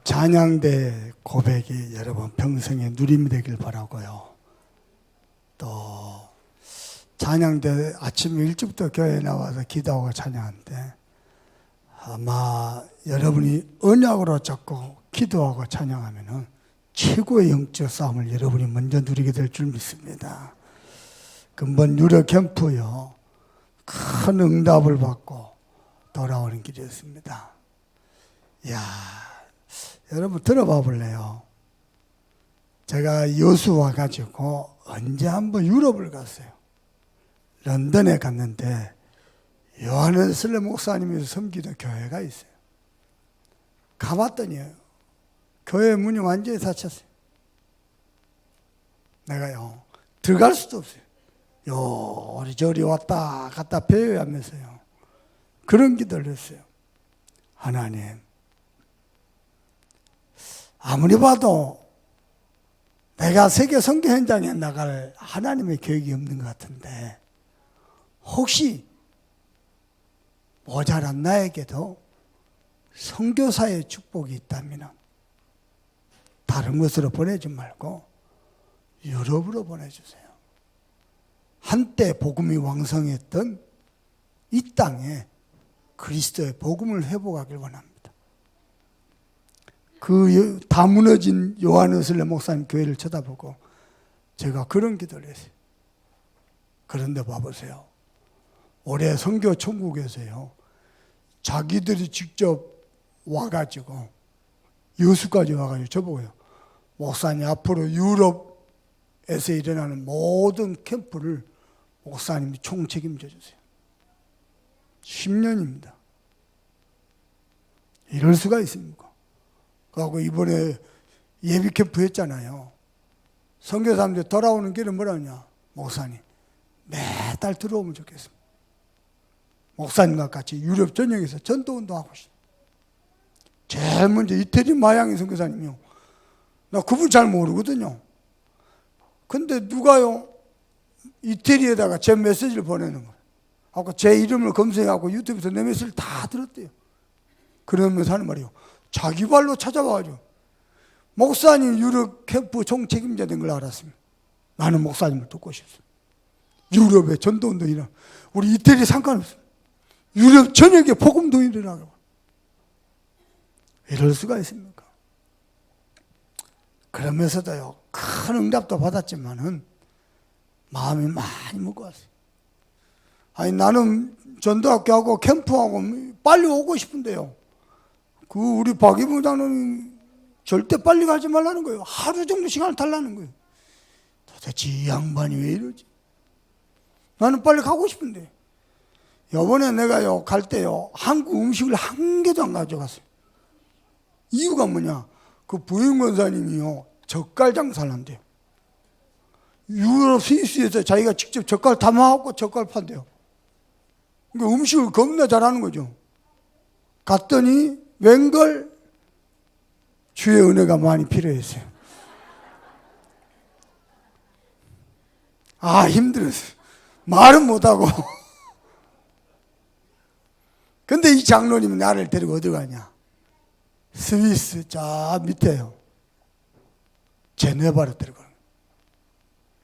찬양대 고백이 여러분 평생의 누림이 되길 바라고요. 또 찬양대 아침 일찍부터 교회에 나와서 기도하고 찬양하는데 아마 여러분이 언약으로 잡고 기도하고 찬양하면은 최고의 영적 싸움을 여러분이 먼저 누리게 될 줄 믿습니다. 근본 유료 캠프요, 큰 응답을 받고 돌아오는 길이었습니다. 이야, 여러분 들어봐 볼래요? 제가 여수 와가지고 언제 한번 유럽을 갔어요. 런던에 갔는데 요한웨슬리 목사님이 섬기던 교회가 있어요. 가봤더니 교회 문이 완전히 닫혔어요. 내가요 들어갈 수도 없어요. 요리저리 왔다 갔다 배회하면서요 그런 기도를 했어요. 하나님, 아무리 봐도 내가 세계 선교 현장에 나갈 하나님의 계획이 없는 것 같은데 혹시 모자란 나에게도 선교사의 축복이 있다면 다른 곳으로 보내지 말고 유럽으로 보내주세요. 한때 복음이 왕성했던 이 땅에 그리스도의 복음을 회복하길 원합니다. 그 다 무너진 요한웨슬리 목사님 교회를 쳐다보고 제가 그런 기도를 했어요. 그런데 봐보세요. 올해 선교 천국에서요 자기들이 직접 와가지고 여수까지 와가지고 저보고요, 목사님 앞으로 유럽에서 일어나는 모든 캠프를 목사님이 총책임져 주세요. 10년입니다. 이럴 수가 있습니까? 그리고 이번에 예비 캠프 했잖아요. 선교사람들 돌아오는 길은 뭐라냐? 목사님 매달 들어오면 좋겠습니다. 목사님과 같이 유럽 전역에서 전도운동하고 싶어요. 제일 먼저 이태리 마양의 선교사님이요. 나 그분 잘 모르거든요. 근데 누가요 이태리에다가 제 메시지를 보내는 거예요. 하고 제 이름을 검색하고 유튜브에서 내 메시지를 다 들었대요. 그러면서 하는 말이요, 자기 발로 찾아와가지고 목사님 유럽 캠프 총책임자 된 걸 알았습니다. 나는 목사님을 돕고 싶습니다. 유럽에 전도운동이 일어나, 우리 이태리 상관없습니다. 유럽 전역에 복음도 일어나고. 이럴 수가 있습니까? 그러면서도요 큰 응답도 받았지만은 마음이 많이 무거웠어요. 아니 나는 전도학교하고 캠프하고 빨리 오고 싶은데요, 그 우리 박 이부장은 절대 빨리 가지 말라는 거예요. 하루 정도 시간을 달라는 거예요. 도대체 이 양반이 왜 이러지? 나는 빨리 가고 싶은데. 이번에 내가요 갈 때요 한국 음식을 한 개도 안 가져갔어요. 이유가 뭐냐? 그 부인 권사님이요 젓갈 장사를 한대요. 유럽 스위스에서 자기가 직접 젓갈 담아갖고 젓갈 판대요. 그러니까 음식을 겁나 잘하는 거죠. 갔더니 웬걸 주의 은혜가 많이 필요했어요. 힘들었어요. 말은 못하고. 근데 이 장로님이 나를 데리고 어디 가냐? 스위스 저 밑에요. 제네바로 데리고 가요.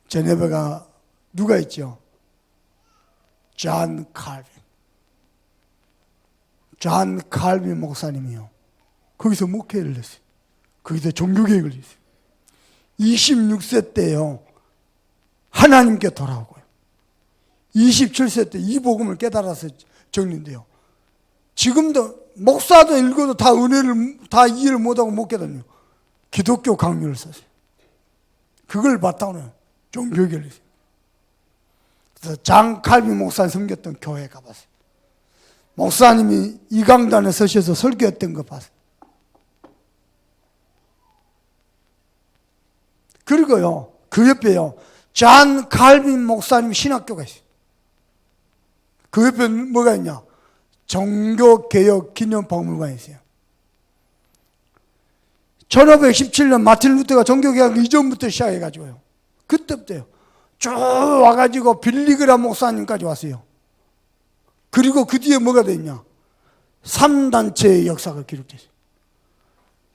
제네바가 누가 있죠? 존 칼빈 목사님이요. 거기서 목회를 했어요. 거기서 종교개혁을 했어요. 26세 때요 하나님께 돌아오고요. 27세 때 이 복음을 깨달아서 정리인데요. 지금도 목사도 읽어도 다 은혜를 다 이해를 못하고 못 깨달아요. 기독교 강요를 썼어요. 그걸 바탕으로 종교개혁을 했어요. 그래서 존 칼빈 목사님 섬겼던 교회에 가봤어요. 목사님이 이 강단에 서셔서 설교했던 거 봤어요. 그리고요 그 옆에요 존 칼빈 목사님 신학교가 있어요. 그 옆에 뭐가 있냐? 종교개혁 기념박물관이 있어요. 1517년 마틴 루터가 종교개혁 이전부터 시작해가지고요 그때부터요 쭉 와가지고 빌리그람 목사님까지 왔어요. 그리고 그 뒤에 뭐가 돼 있냐? 3단체의 역사가 기록됐어요.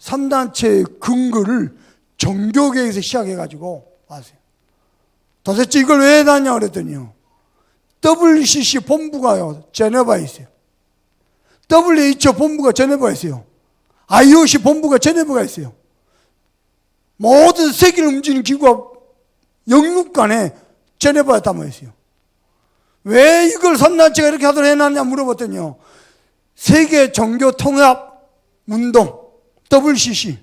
3단체의 근거를 종교계에서 시작해가지고 왔어요. 도대체 이걸 왜 해놨냐 그랬더니요. WCC 본부가요, 제네바에 있어요. WHO 본부가 제네바에 있어요. IOC 본부가 제네바에 있어요. 모든 세계를 움직이는 기구가 영육간에 제네바에 담아 있어요. 왜 이걸 3단체가 이렇게 하도록 해놨냐 물어봤더니요. 세계 종교 통합 운동 WCC.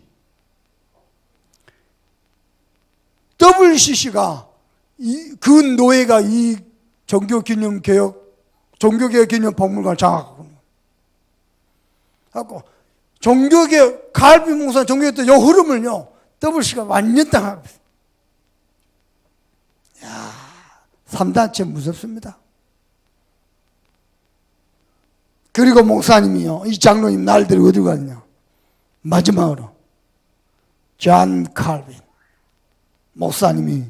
WCC가 그 노예가 이 종교개혁 기념박물관을 장악하고 하고 종교개혁 갈비 목사 종교개혁 요 흐름을요 WCC가 완전 당하고 있어요. 야, 3단체 무섭습니다. 그리고 목사님이요, 이 장로님 날들이 어디로 갔냐? 마지막으로 존 칼빈 목사님이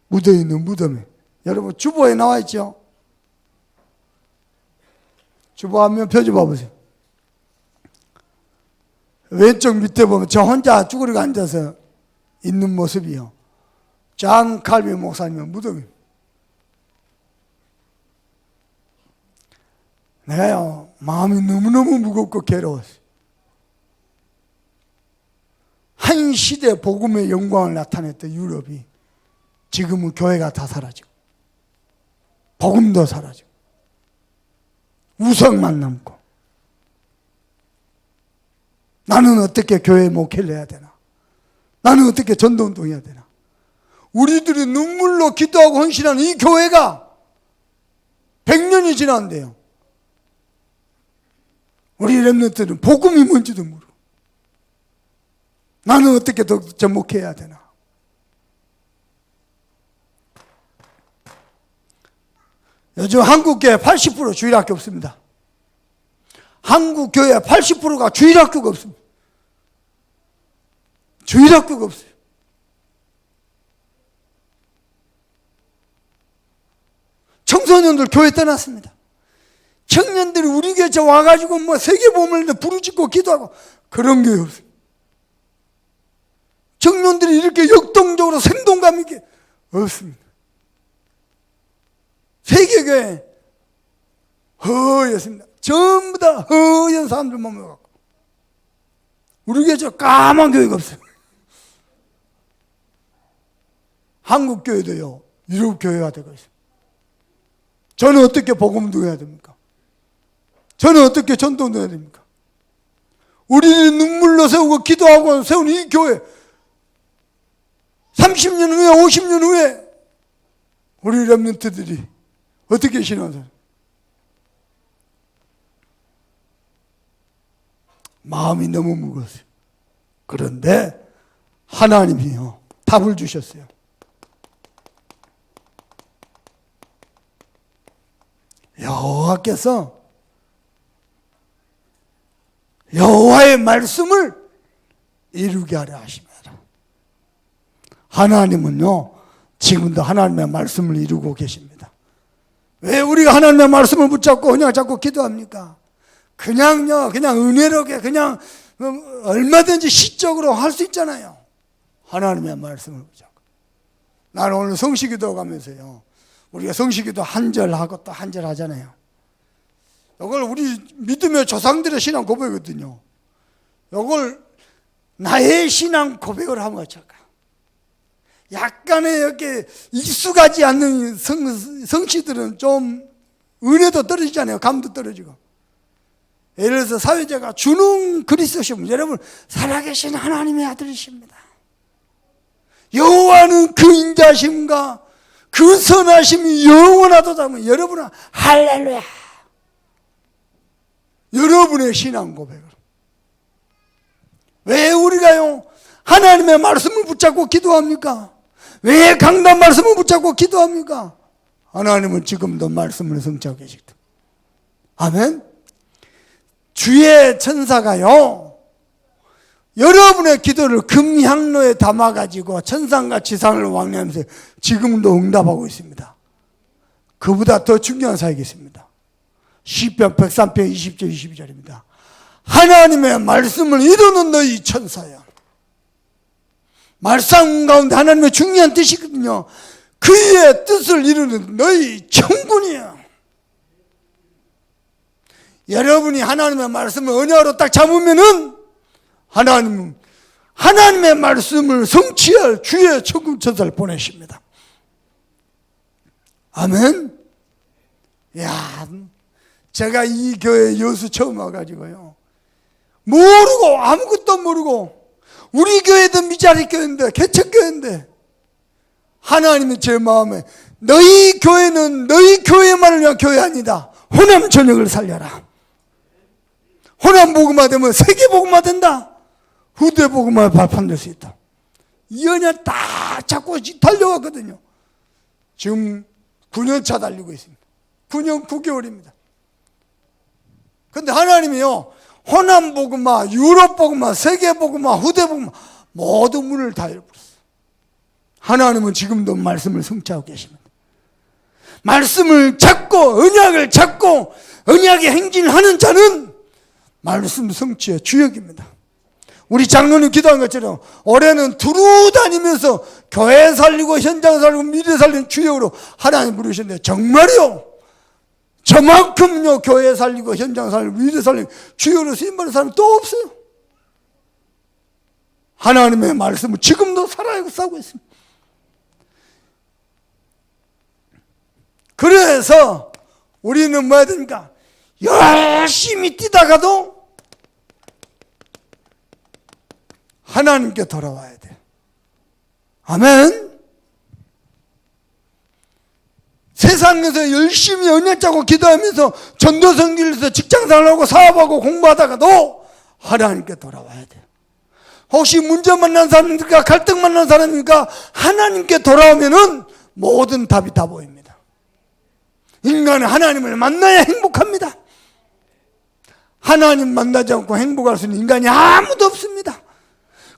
묻어 있는 무덤에, 여러분 주보에 나와 있죠? 주보 한번 펴줘봐 보세요. 왼쪽 밑에 보면 저 혼자 쭈그리고 앉아서 있는 모습이요. 존 칼빈 목사님의 무덤입니다. 내가요, 마음이 너무너무 무겁고 괴로웠어요. 한 시대 복음의 영광을 나타냈던 유럽이 지금은 교회가 다 사라지고 복음도 사라지고 우상만 남고, 나는 어떻게 교회 목회를 해야 되나? 나는 어떻게 전도운동 해야 되나? 우리들이 눈물로 기도하고 헌신하는 이 교회가 100년이 지났는데요, 우리 렘넌트들은 복음이 뭔지도 모르고 나는 어떻게 더 접목해야 되나? 요즘 한국교회 80% 주일학교 없습니다. 한국교회 80%가 주일학교가 없습니다. 주일학교가 없어요. 청소년들 교회 떠났습니다. 청년들이 우리 교회 와가지고 뭐 세계보험을 부르짖고 기도하고 그런 게 없어요. 청년들이 이렇게 역동적으로 생동감 있게 없습니다. 세계교회 허였습니다. 전부 다 허연 사람들만 모여갖고 우리 교회 까만 교회가 없어요. 한국 교회도요, 유럽 교회가 되고 있어요. 저는 어떻게 복음도 해야 됩니까? 저는 어떻게 전도도 해야 됩니까? 우리는 눈물로 세우고 기도하고 세운 이 교회 30년 후에 50년 후에 우리 렘넌트들이 어떻게 신앙생활? 마음이 너무 무거웠어요. 그런데 하나님이요 답을 주셨어요. 여호와께서 여호와의 말씀을 이루게 하려 하십니다. 하나님은요 지금도 하나님의 말씀을 이루고 계십니다. 왜 우리가 하나님의 말씀을 붙잡고 그냥 자꾸 기도합니까? 그냥 은혜롭게 그냥 얼마든지 시적으로 할 수 있잖아요. 하나님의 말씀을 붙잡고. 나는 오늘 성시기도 가면서요, 우리가 성시기도 한 절 하고 또 한 절 하잖아요. 이걸 우리 믿음의 조상들의 신앙 고백이거든요. 이걸 나의 신앙 고백을 하면 어쩔까? 약간의 이렇게 익숙하지 않는 성씨들은 좀 은혜도 떨어지잖아요. 감도 떨어지고. 예를 들어서 사회자가 주는 그리스도시면, 여러분 살아계신 하나님의 아들이십니다. 여호와는 그 인자심과 그 선하심이 영원하도다. 여러분은 할렐루야. 여러분의 신앙 고백을. 왜 우리가요 하나님의 말씀을 붙잡고 기도합니까? 왜 강단 말씀을 붙잡고 기도합니까? 하나님은 지금도 말씀을 성취하고 계시다. 아멘. 주의 천사가요 여러분의 기도를 금향로에 담아가지고 천상과 지상을 왕래하면서 지금도 응답하고 있습니다. 그보다 더 중요한 사역이 있습니다. 시편 103편 20절 22절입니다. 하나님의 말씀을 이루는 너희 천사야. 말씀 가운데 하나님의 중요한 뜻이거든요. 그의 뜻을 이루는 너희 천군이야. 여러분이 하나님의 말씀을 언약으로 딱 잡으면은 하나님은 하나님의 말씀을 성취할 주의 천군 천사를 보내십니다. 아멘. 야, 제가 이 교회 여수 처음 와가지고요, 모르고 아무것도 모르고 우리 교회도 미자리 교회인데 개척 교회인데 하나님이 제 마음에 너희 교회는 너희 교회만을 위한 교회 아니다. 호남 전역을 살려라. 호남 복음화 되면 세계 복음화 된다. 후대 복음화 발판될 수 있다. 이 언약 딱 잡고 달려왔거든요. 지금 9년차 달리고 있습니다. 9년 9개월입니다. 근데 하나님이요, 호남 복음화, 유럽 복음화, 세계 복음화, 후대 복음화 모든 문을 다 열어버렸어요. 하나님은 지금도 말씀을 성취하고 계십니다. 말씀을 잡고 언약을 잡고 언약의 행진을 하는 자는 말씀 성취의 주역입니다. 우리 장로님 기도한 것처럼 올해는 두루 다니면서 교회 살리고 현장 살리고 미래 살리는 주역으로 하나님 부르셨는데 정말요, 저만큼요 교회 살리고 현장 살리고 미래 살리고 주역으로 쓰임받는 사람이 또 없어요. 하나님의 말씀은 지금도 살아가고 있습니다. 그래서 우리는 뭐 해야 됩니까? 열심히 뛰다가도 하나님께 돌아와야 돼요. 아멘. 세상에서 열심히 언약 잡고 기도하면서 전도성길에서 직장생활하고 사업하고 공부하다가도 하나님께 돌아와야 돼요. 혹시 문제 만난 사람입니까? 갈등 만난 사람입니까? 하나님께 돌아오면은 모든 답이 다 보입니다. 인간은 하나님을 만나야 행복합니다. 하나님 만나지 않고 행복할 수 있는 인간이 아무도 없습니다.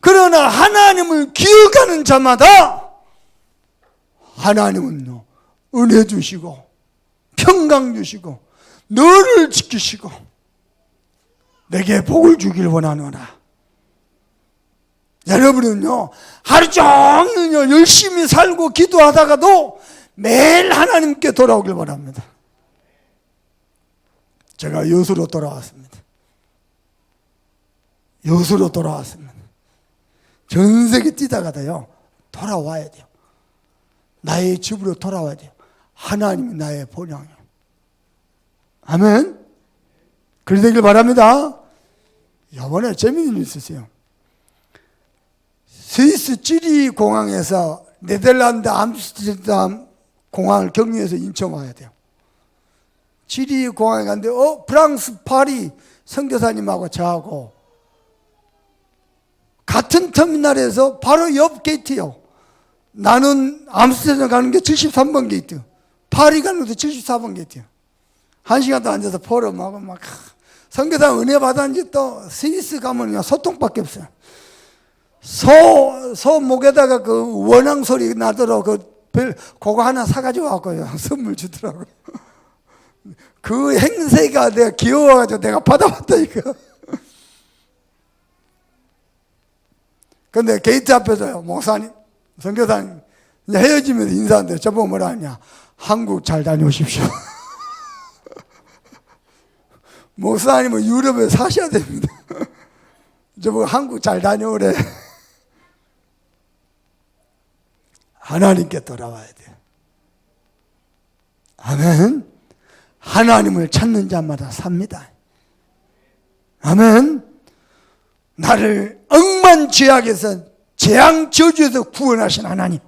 그러나 하나님을 기억하는 자마다 하나님은 은혜 주시고 평강 주시고 너를 지키시고 내게 복을 주길 원하노라. 여러분은요, 하루 종일요 열심히 살고 기도하다가도 매일 하나님께 돌아오길 바랍니다. 제가 여수로 돌아왔습니다. 여수로 돌아왔습니다. 전 세계 뛰다가도요 돌아와야 돼요. 나의 집으로 돌아와야 돼요. 하나님이 나의 본향이요. 아멘. 그리 되길 바랍니다. 이번에 재미있는 일 있으세요. 스위스 찌리 공항에서 네덜란드 암스테르담 공항을 경유해서 인천 와야 돼요. 찌리 공항에 갔는데 프랑스 파리 선교사님하고 저하고 같은 터미널에서 바로 옆 게이트요. 나는 암스테르담 가는 게 73번 게이트, 파리 가는 것도 74번 게이트요. 1시간 동안 앉아서 포럼하고 막 선교사 은혜 받았는지 또 스위스 가면 그냥 소통밖에 없어요. 소 목에다가 그 원앙 소리 나도록 그거 하나 사가지고 왔고요. 선물 주더라고요. 그 행세가 내가 귀여워가지고 내가 받아봤다니까. 근데 게이트 앞에서요, 목사님, 선교사님, 이제 헤어지면서 인사하는데 저보고 뭐라 하냐. 한국 잘 다녀오십시오. 목사님은 유럽에 사셔야 됩니다. 저보고 한국 잘 다녀오래. 하나님께 돌아와야 돼요. 아멘. 하나님을 찾는 자마다 삽니다. 아멘. 나를 억만죄악에서 재앙 저주에서 구원하신 하나님,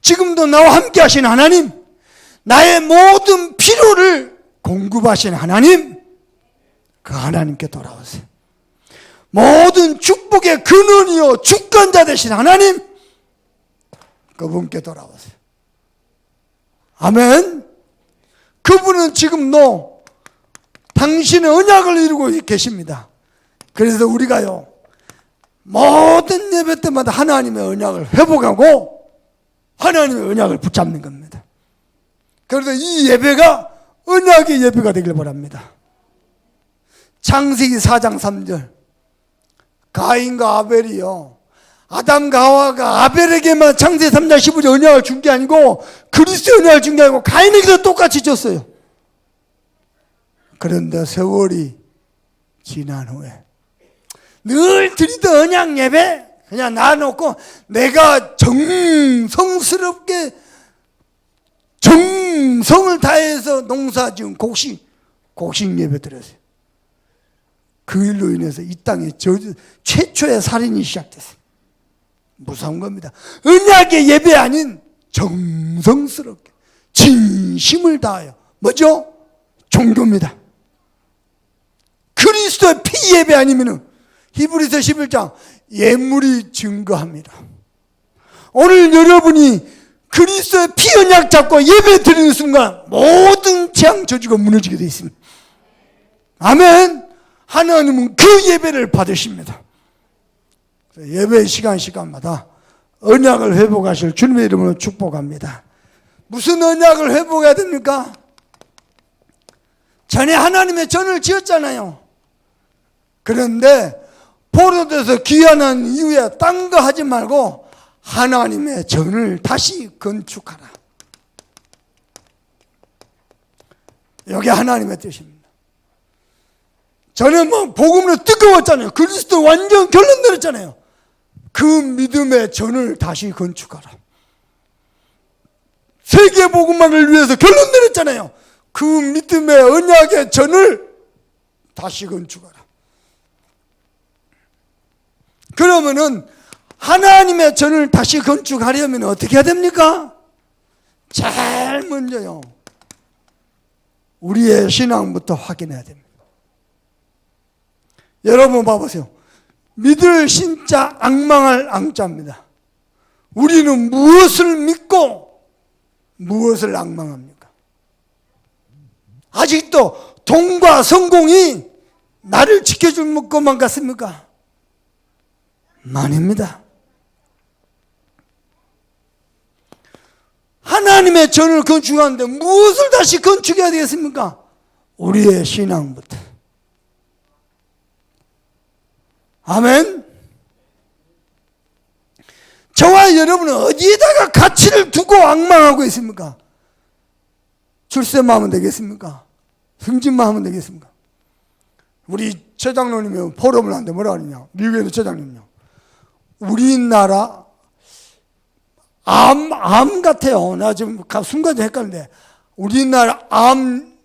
지금도 나와 함께 하신 하나님, 나의 모든 필요를 공급하신 하나님, 그 하나님께 돌아오세요. 모든 축복의 근원이요 주권자 되신 하나님, 그분께 돌아오세요. 아멘. 그분은 지금도 당신의 언약을 이루고 계십니다. 그래서 우리가요 모든 예배 때마다 하나님의 언약을 회복하고 하나님의 언약을 붙잡는 겁니다. 그래서 이 예배가 언약의 예배가 되길 바랍니다. 창세기 4장 3절. 가인과 아벨이요. 아담과 하와가 아벨에게만 창세기 3장 15절 언약을 준 게 아니고 그리스도의 언약을 준 게 아니고 가인에게도 똑같이 줬어요. 그런데 세월이 지난 후에 늘 드리던 언약 예배 그냥 놔놓고 내가 정성스럽게 정성을 다해서 농사지은 곡식 예배 드렸어요. 그 일로 인해서 이 땅에 최초의 살인이 시작됐어요. 무서운 겁니다. 언약의 예배 아닌 정성스럽게 진심을 다하여 뭐죠? 종교입니다. 그리스도의 피 예배 아니면은 히브리서 11장 예물이 증거합니다. 오늘 여러분이 그리스도의 피 언약 잡고 예배 드리는 순간 모든 재앙 저주가 무너지게 되어 있습니다. 아멘. 하나님은 그 예배를 받으십니다. 예배 시간마다 언약을 회복하실 주님의 이름으로 축복합니다. 무슨 언약을 회복해야 됩니까? 전에 하나님의 전을 지었잖아요. 그런데 포로돼서 귀환한 이후에 딴 거 하지 말고 하나님의 전을 다시 건축하라. 여기 하나님의 뜻입니다. 전에 뭐 복음으로 뜨거웠잖아요. 그리스도 완전 결론 내렸잖아요. 그 믿음의 전을 다시 건축하라. 세계 복음만을 위해서 결론 내렸잖아요. 그 믿음의 언약의 전을 다시 건축하라. 그러면은 하나님의 전을 다시 건축하려면 어떻게 해야 됩니까? 제일 먼저요, 우리의 신앙부터 확인해야 됩니다. 여러분 봐보세요. 믿을 신자, 앙망할 앙자입니다. 우리는 무엇을 믿고 무엇을 앙망합니까? 아직도 돈과 성공이 나를 지켜줄 것만 같습니까? 아닙니다. 하나님의 전을 건축하는데 무엇을 다시 건축해야 되겠습니까? 우리의 신앙부터. 아멘. 저와 여러분은 어디에다가 가치를 두고 앙망하고 있습니까? 출세만 하면 되겠습니까? 승진만 하면 되겠습니까? 우리 최장로님이 포럼을 하는데 뭐라 그러냐? 미국에도 최장로님이요. 우리나라 암 같아요. 나 지금 순간 헷갈리는데 우리나라 암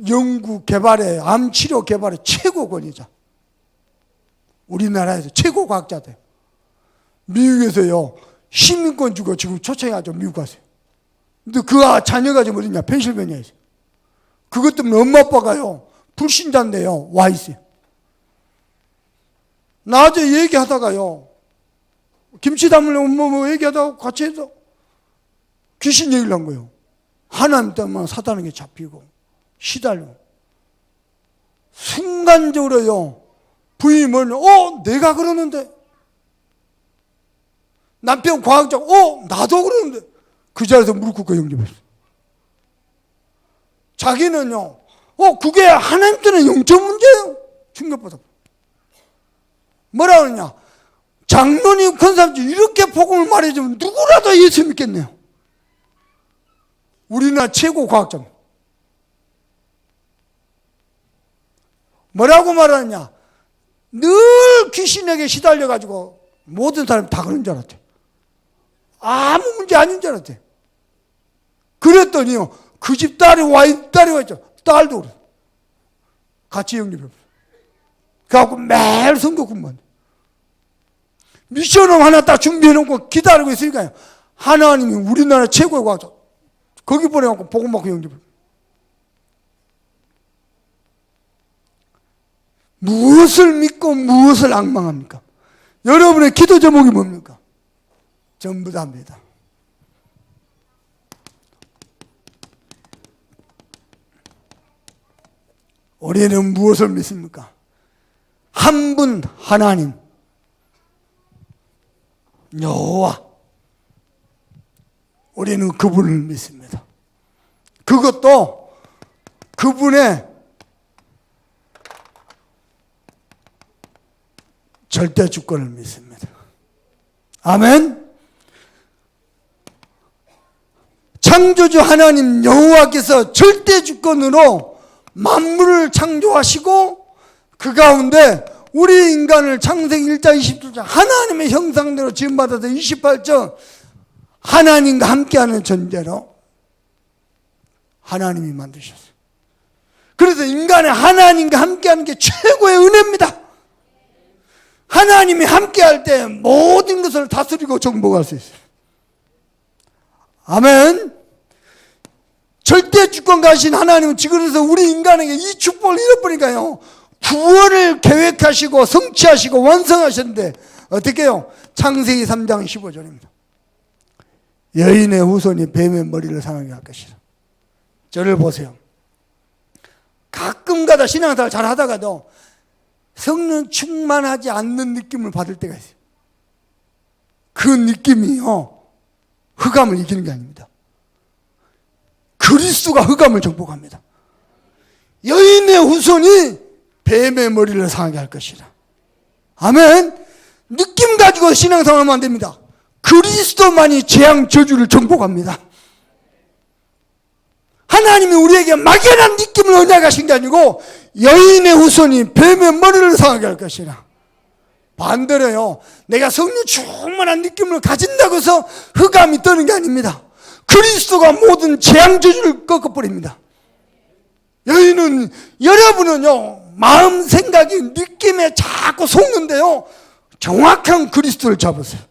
연구 개발에, 암 치료 개발의 최고 권위자. 우리나라에서 최고 과학자들. 미국에서요, 시민권 주고 지금 초청해가지고 미국 갔어요. 근데 그 자녀가 지금 어디냐? 펜실베니아에 있어요. 그것 때문에 엄마 아빠가요, 불신자인데요, 와 있어요. 낮에 얘기하다가요, 김치 담으려고 뭐 얘기하다가 같이 해서 귀신 얘기를 한 거예요. 하나님 때문에 사단에게 잡히고 시달리고. 순간적으로요, 부인은 내가 그러는데, 남편 과학자 나도 그러는데, 그 자리에서 무릎 꿇고 영접했어요. 자기는요, 그게 하나님 때는 영적 문제예요. 충격받아. 뭐라 그러냐? 장로님, 권사님 이렇게 복음을 말해주면 누구라도 예수 믿겠네요. 우리나라 최고 과학자입니다. 뭐라고 말하느냐? 늘 귀신에게 시달려가지고 모든 사람이 다 그런 줄 알았대. 아무 문제 아닌 줄 알았대. 그랬더니요, 그 집 딸이 와 있죠. 딸도 그래. 같이 영접해버려. 그래갖고 매일 성교 공부한대. 미션을 하나 딱 준비해놓고 기다리고 있으니까요, 하나님이 우리나라 최고의 과학자 거기 보내갖고 복음 받고 영접해버려. 무엇을 믿고 무엇을 앙망합니까? 여러분의 기도 제목이 뭡니까? 전부 다입니다. 우리는 무엇을 믿습니까? 한 분 하나님 여호와, 우리는 그분을 믿습니다. 그것도 그분의 절대 주권을 믿습니다. 아멘. 창조주 하나님 여호와께서 절대 주권으로 만물을 창조하시고 그 가운데 우리 인간을 창세기 1장 27절 하나님의 형상대로 지음받아서 28절 하나님과 함께하는 존재로 하나님이 만드셨어요. 그래서 인간의 하나님과 함께하는 게 최고의 은혜입니다. 하나님이 함께할 때 모든 것을 다스리고 정복할 수 있어요. 아멘. 절대 주권 가신 하나님은 지금 그래서 우리 인간에게 이 축복을 잃어버리니까요, 구원을 계획하시고 성취하시고 완성하셨는데 어떻게 해요? 창세기 3장 15절입니다. 여인의 후손이 뱀의 머리를 상하게 할 것이라. 저를 보세요. 가끔가다 신앙생활 잘 하다가도 성령 충만하지 않는 느낌을 받을 때가 있어요. 그 느낌이요, 흑암을 이기는 게 아닙니다. 그리스도가 흑암을 정복합니다. 여인의 후손이 뱀의 머리를 상하게 할 것이라. 아멘. 느낌 가지고 신앙생활하면 안 됩니다. 그리스도만이 재앙 저주를 정복합니다. 하나님이 우리에게 막연한 느낌을 언약하신 게 아니고 여인의 후손이 뱀의 머리를 상하게 할 것이라. 반대로요, 내가 성령 충만한 느낌을 가진다고 해서 흑암이 떠는 게 아닙니다. 그리스도가 모든 재앙 저주를 꺾어버립니다. 여인은, 여러분은요, 마음 생각이 느낌에 자꾸 속는데요, 정확한 그리스도를 잡으세요.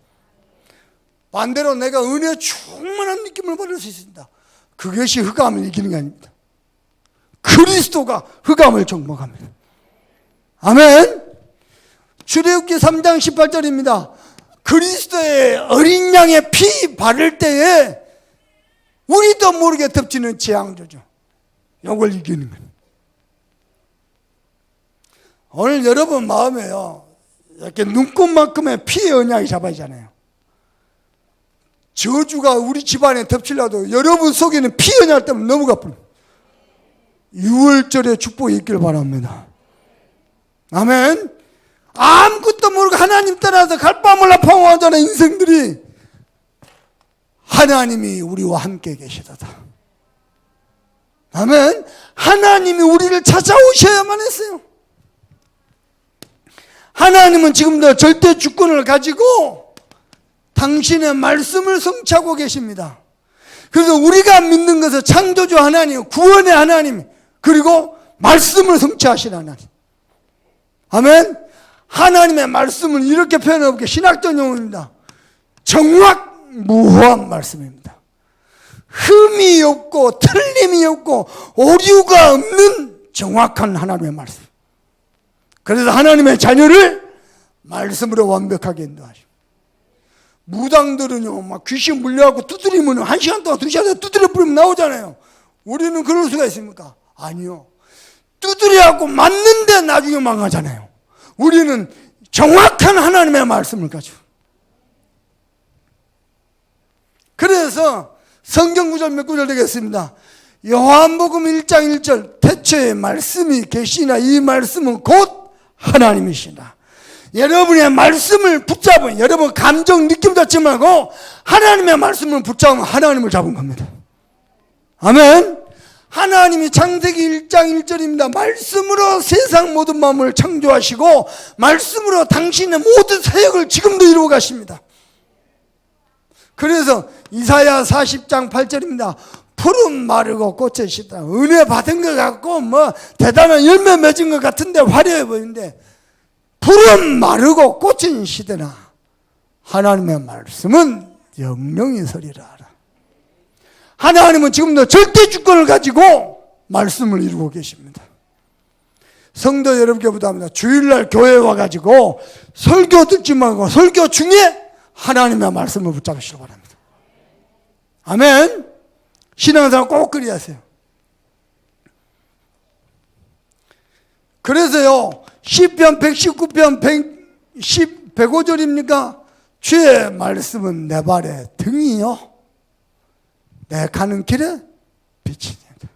반대로 내가 은혜 충만한 느낌을 받을 수 있습니다. 그것이 흑암을 이기는 게 아닙니다. 그리스도가 흑암을 정복합니다. 아멘. 출애굽기 3장 18절입니다. 그리스도의 어린 양의 피 바를 때에 우리도 모르게 덮치는 재앙조죠. 이걸 이기는 거예요. 오늘 여러분 마음에요, 이렇게 눈곱만큼의 피의 언약이 잡아지잖아요. 저주가 우리 집안에 덮치려도 여러분 속에는 피 언약 때문에 너무 가뿐. 6월절에 축복이 있기를 바랍니다. 아멘. 아무것도 모르고 하나님 따라서 갈바몰라 방황하잖아요. 인생들이. 하나님이 우리와 함께 계시다다. 아멘. 하나님이 우리를 찾아오셔야만 했어요. 하나님은 지금도 절대 주권을 가지고 당신의 말씀을 성취하고 계십니다. 그래서 우리가 믿는 것은 창조주 하나님, 구원의 하나님, 그리고 말씀을 성취하신 하나님. 아멘. 하나님의 말씀은 이렇게 표현해볼게요. 신학적 용어입니다. 정확무후한 말씀입니다. 흠이 없고 틀림이 없고 오류가 없는 정확한 하나님의 말씀. 그래서 하나님의 자녀를 말씀으로 완벽하게 인도하십니다. 무당들은요, 막 귀신 물려갖고 두드리면 1시간 동안 2시간 동안 두드려 뿌리면 나오잖아요. 우리는 그럴 수가 있습니까? 아니요. 두드려갖고 맞는데 나중에 망하잖아요. 우리는 정확한 하나님의 말씀을 가지고. 그래서 성경 구절 몇 구절 되겠습니다. 요한복음 1장 1절 태초에 말씀이 계시나 이 말씀은 곧 하나님이시다. 여러분의 말씀을 붙잡은, 여러분 감정 느낌 잡지 말고 하나님의 말씀을 붙잡으면 하나님을 잡은 겁니다. 아멘. 하나님이 창세기 1장 1절입니다. 말씀으로 세상 모든 마음을 창조하시고 말씀으로 당신의 모든 사역을 지금도 이루어 가십니다. 그래서 이사야 40장 8절입니다. 풀은 마르고 꽃은 시다. 은혜 받은 것 같고 뭐 대단한 열매 맺은 것 같은데 화려해 보이는데 풀은 마르고 꽃은 시드나 하나님의 말씀은 영영이 서리라. 하나님은 지금도 절대 주권을 가지고 말씀을 이루고 계십니다. 성도 여러분께 부탁합니다. 주일날 교회에 와가지고 설교 듣지 말고 설교 중에 하나님의 말씀을 붙잡으시기 바랍니다. 아멘. 신앙생활 꼭 그리 하세요. 그래서요, 시편 119편 105절입니까? 주의 말씀은 내 발의 등이요 내 가는 길에 빛이 된다.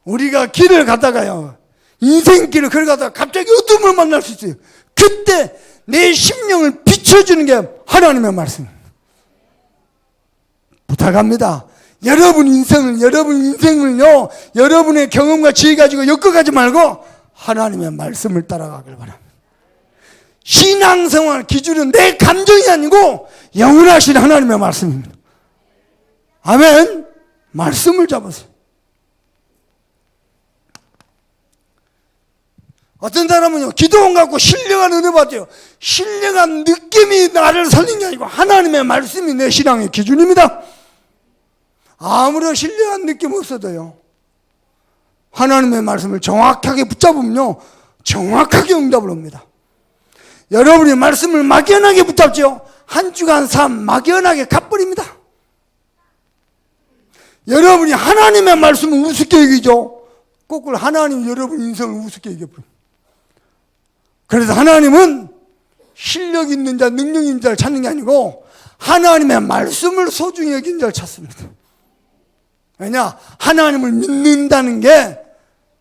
우리가 길을 가다가요, 인생길을 걸어가다가 갑자기 어둠을 만날 수 있어요. 그때 내 심령을 비춰주는 게 하나님의 말씀입니다. 부탁합니다. 여러분 인생을요, 여러분의 경험과 지혜 가지고 엮어가지 말고 하나님의 말씀을 따라가길 바랍니다. 신앙생활 기준은 내 감정이 아니고 영원하신 하나님의 말씀입니다. 아멘. 말씀을 잡으세요. 어떤 사람은요, 기도원 갖고 신령한 은혜 받아요. 신령한 느낌이 나를 살린 게 아니고 하나님의 말씀이 내 신앙의 기준입니다. 아무런 신령한 느낌 없어도요, 하나님의 말씀을 정확하게 붙잡으면요, 정확하게 응답을 옵니다. 여러분이 말씀을 막연하게 붙잡죠. 한 주간 삶 막연하게 갚버립니다. 여러분이 하나님의 말씀을 우습게 여기죠. 거꾸로 하나님 여러분 인생을 우습게 여겨버립니다. 그래서 하나님은 실력 있는 자, 능력 있는 자를 찾는 게 아니고 하나님의 말씀을 소중히 여긴 자를 찾습니다. 왜냐? 하나님을 믿는다는 게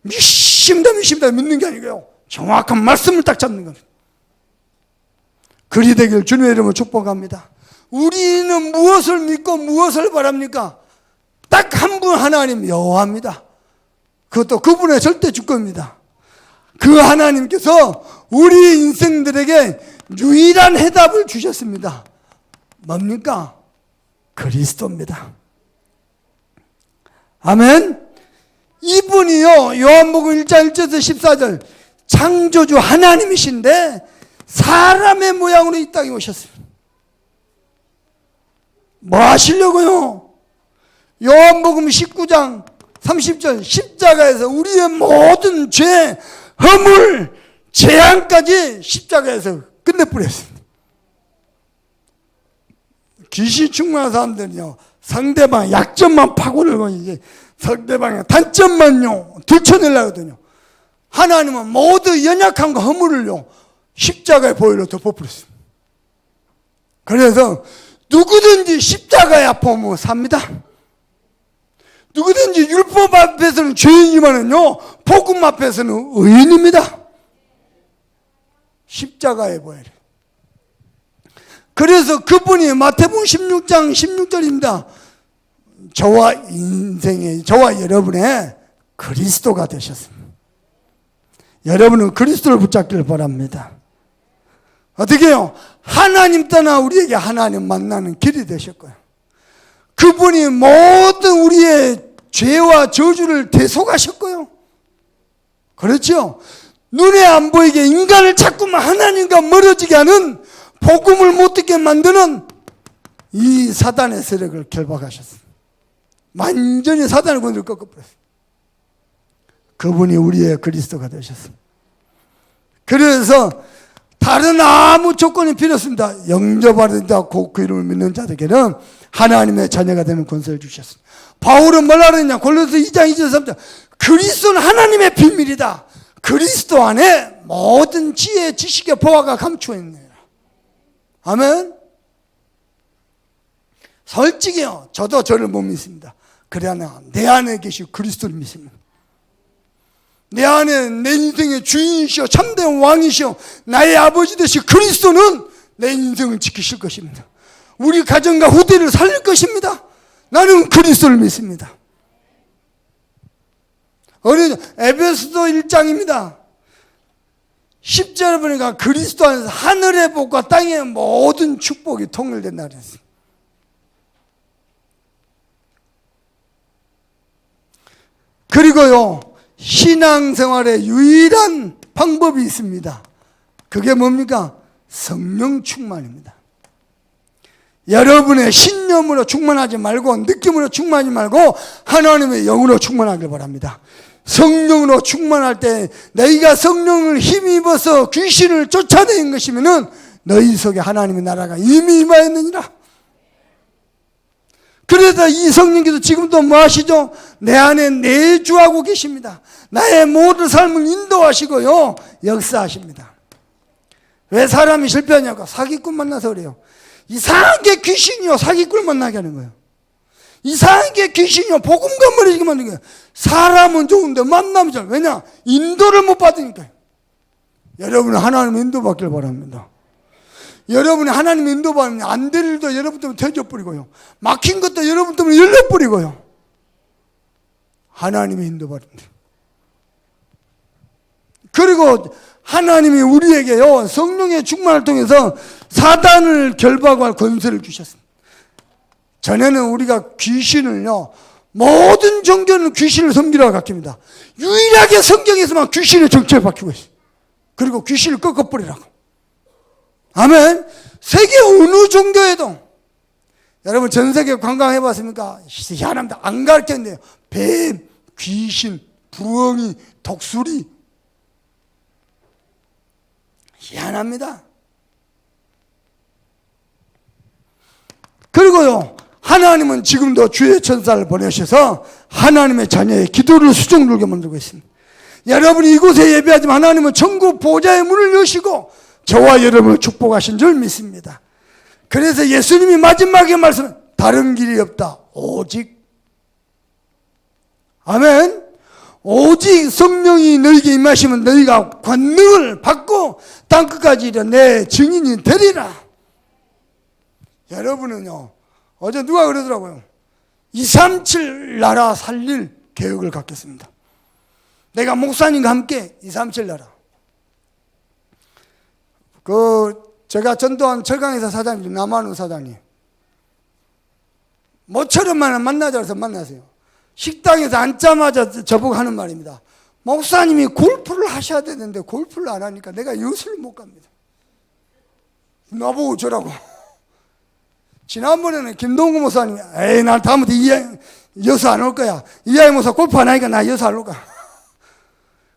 미심다 믿는 게 아니고요, 정확한 말씀을 딱 잡는 겁니다. 그리 되길 주님의 이름으로 축복합니다. 우리는 무엇을 믿고 무엇을 바랍니까? 딱 한 분 하나님 여호와입니다. 그것도 그분의 절대 주권입니다. 그 하나님께서 우리 인생들에게 유일한 해답을 주셨습니다. 뭡니까? 그리스도입니다. 아멘. 이분이요, 요한복음 1장 1절에서 14절 창조주 하나님이신데 사람의 모양으로 이 땅에 오셨습니다. 뭐 하시려고요? 요한복음 19장 30절 십자가에서 우리의 모든 죄, 허물, 재앙까지 십자가에서 끝내버렸습니다. 귀신 충만한 사람들은요, 상대방 약점만 파고들고 이제 상대방의 단점만요 들춰내려거든요. 하나님은 모두 연약함과 허물을요 십자가의 보혈로 덮어버렸습니다. 그래서 누구든지 십자가에 아프면 삽니다. 누구든지 율법 앞에서는 죄인이지만은요, 복음 앞에서는 의인입니다. 십자가의 보혈. 그래서 그분이 마태복음 16장 16절입니다. 저와 여러분의 그리스도가 되셨습니다. 여러분은 그리스도를 붙잡기를 바랍니다. 어떻게 해요? 하나님 떠나 우리에게 하나님 만나는 길이 되셨고요. 그분이 모든 우리의 죄와 저주를 대속하셨고요. 그렇죠? 눈에 안 보이게 인간을 자꾸만 하나님과 멀어지게 하는, 복음을 못 듣게 만드는 이 사단의 세력을 결박하셨습니다. 완전히 사단의 권위를 꺾어버렸습니다. 그분이 우리의 그리스도가 되셨습니다. 그래서 다른 아무 조건이 필요 없습니다. 영접하는 자, 곧 그 이름을 믿는 자들에게는 하나님의 자녀가 되는 권세를 주셨습니다. 바울은 뭐라 그랬냐? 골로새 2장 2절 3절 그리스도는 하나님의 비밀이다. 그리스도 안에 모든 지혜, 지식의 보화가 감추어 있네요. 아멘. 솔직히요, 저도 저를 못 믿습니다. 그러나 내 안에 계신 그리스도를 믿습니다. 내 안에 내 인생의 주인이시오, 참된 왕이시오, 나의 아버지 되신 그리스도는 내 인생을 지키실 것입니다. 우리 가정과 후대를 살릴 것입니다. 나는 그리스도를 믿습니다. 에베소서 1장입니다. 10절에 보니까 그리스도 안에서 하늘의 복과 땅의 모든 축복이 통일된다 그랬어요. 그리고요, 신앙생활의 유일한 방법이 있습니다. 그게 뭡니까? 성령 충만입니다. 여러분의 신념으로 충만하지 말고, 느낌으로 충만하지 말고 하나님의 영으로 충만하길 바랍니다. 성령으로 충만할 때 너희가 성령을 힘입어서 귀신을 쫓아내는 것이면은 너희 속에 하나님의 나라가 이미 임하였느니라. 그래서 이 성령께서 지금도 뭐 하시죠? 내 안에 내주하고 계십니다. 나의 모든 삶을 인도하시고요, 역사하십니다. 왜 사람이 실패하냐고? 사기꾼 만나서 그래요. 이상하게 귀신이요 사기꾼을 만나게 하는 거예요. 이상하게 귀신이요 복음과 멀어지게 만드는 거예요. 사람은 좋은데 만나면 잘. 왜냐? 인도를 못 받으니까요. 여러분은 하나님 인도받길 바랍니다. 여러분이 하나님 인도받으면 안 될 일도 여러분 때문에 터져버리고요. 막힌 것도 여러분 때문에 열려버리고요. 하나님의 인도받습니다. 그리고 하나님이 우리에게요, 성령의 충만을 통해서 사단을 결박할 권세를 주셨습니다. 전에는 우리가 귀신을요, 모든 종교는 귀신을 섬기라고 가르칩니다. 유일하게 성경에서만 귀신의 정체를 밝히고 있어요. 그리고 귀신을 꺾어버리라고. 아멘. 세계 어느 종교에도, 여러분 전 세계 관광해 봤습니까? 희한합니다. 안 가르쳤는데요. 뱀, 귀신, 부엉이, 독수리. 희한합니다. 그리고요, 하나님은 지금도 주의 천사를 보내셔서 하나님의 자녀의 기도를 수종들게 만들고 있습니다. 여러분이 이곳에 예배하지만 하나님은 천국 보좌의 문을 여시고 저와 여러분을 축복하신 줄 믿습니다. 그래서 예수님이 마지막에 말씀은 다른 길이 없다. 오직, 아멘. 오직 성령이 너희에게 임하시면 너희가 권능을 받고 땅끝까지 이르러 내 증인이 되리라. 여러분은요, 어제 누가 그러더라고요. 237 나라 살릴 계획을 갖겠습니다. 내가 목사님과 함께 237 나라. 제가 전도한 철강회사 사장님, 남한우 사장님. 모처럼만 만나자 해서 만나세요. 식당에서 앉자마자 저보고 하는 말입니다. 목사님이 골프를 하셔야 되는데 골프를 안 하니까 내가 여수를 못 갑니다. 나보고 저라고. 지난번에는 김동구 목사님이 에이 난 다음부터 여수 안 올 거야. 이하이 목사 골프 안 하니까 나 여수 안 올 거야.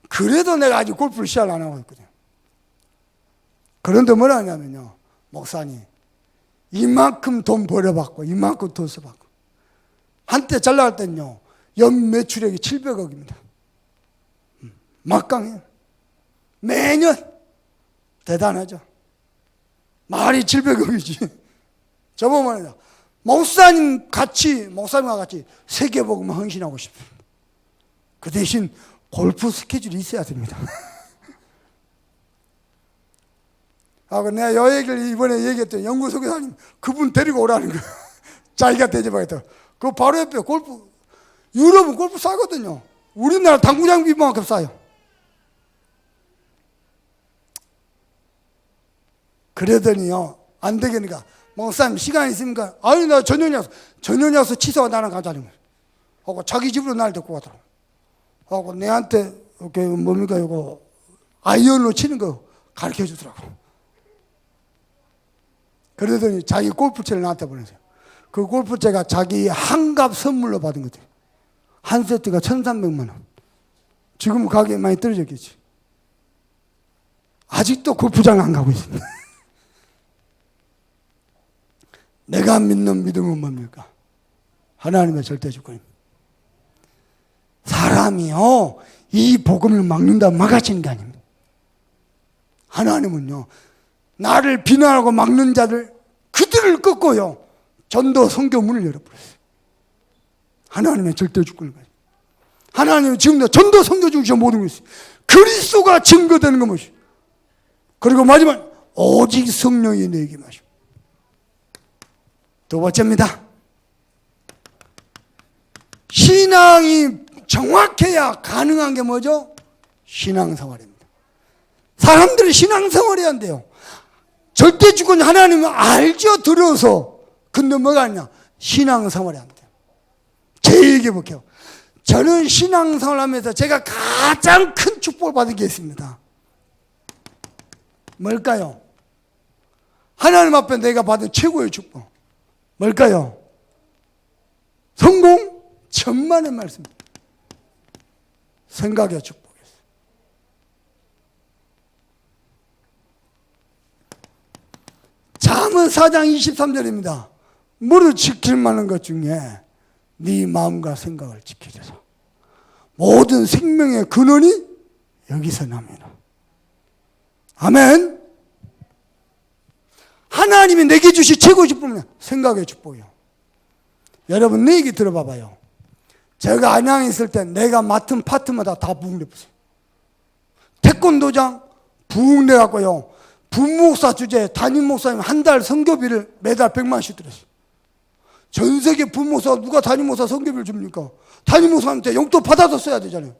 그래도 내가 아직 골프를 시작을 안 하고 있거든요. 그런데 뭐라 하냐면요, 목사님 이만큼 돈 벌어봤고 이만큼 돈 써봤고 한때 잘 나갈 때는요 연 매출액이 700억입니다. 막강해요. 매년. 대단하죠. 말이 700억이지. 저보고 말이야, 목사님과 같이 세계복음을 헌신하고 싶습니다. 그 대신 골프 스케줄이 있어야 됩니다. 내가 요 얘기를 이번에 얘기했더니 연구소교사님 그분 데리고 오라는 거예요. 자기가 대접하겠다. 그 바로 옆에 골프, 유럽은 골프 싸거든요. 우리나라 당구장 비만큼 싸요. 그러더니요, 안 되겠니까 목사님 시간 있습니까? 아니 나 저녁 약속 취소하고 나랑 가자는 거예요. 하고 자기 집으로 날 데리고 가더라고. 하고 내한테 이렇게 뭡니까 이거 아이언으로 치는 거 가르쳐 주더라고. 그러더니 자기 골프채를 나한테 보내세요. 그 골프채가 자기 한갑 선물로 받은 거죠. 한 세트가 1,300만 원. 지금 가격이 많이 떨어졌겠지. 아직도 골프장 안 가고 있습니다. 내가 믿는 믿음은 뭡니까? 하나님의 절대 주권입니다. 사람이요, 이 복음을 막는다 막아치는 게 아닙니다. 하나님은요, 나를 비난하고 막는 자들, 그들을 꺾고요, 전도 선교 문을 열어버렸어요. 하나님의 절대 주권을 가지고. 하나님은 지금도 전도 선교 중심 모든 것이 그리스도가 증거되는 것이. 그리고 마지막 오직 성령이 너에게 마시고. 두 번째입니다. 신앙이 정확해야 가능한 게 뭐죠? 신앙생활입니다. 사람들이 신앙생활이 안 돼요. 절대 주권 하나님은 알죠, 들어서. 근데 뭐가 아니냐? 신앙생활이 안 돼요. 제 얘기 볼게요. 저는 신앙생활 하면서 제가 가장 큰 축복을 받은 게 있습니다. 뭘까요? 하나님 앞에 내가 받은 최고의 축복. 뭘까요? 성공? 천만의 말씀. 생각의 축복이었어요. 잠언 4장 23절입니다. 무릇 지킬 만한 것 중에 네 마음과 생각을 지키소서. 모든 생명의 근원이 여기서 납니다. 아멘. 하나님이 내게 주신 최고의 축복은 생각의 축복이요. 여러분 내 얘기 들어봐봐요. 제가 안양에 있을 때 내가 맡은 파트마다 다 부흥됐어요. 태권도장, 붕 내갖고요. 부목사 주제 담임 목사님 한 달 성교비를 매달 100만원씩 들었어요. 전 세계 부목사 누가 담임 목사 성교비를 줍니까? 담임 목사님한테 용돈 받아서 써야 되잖아요.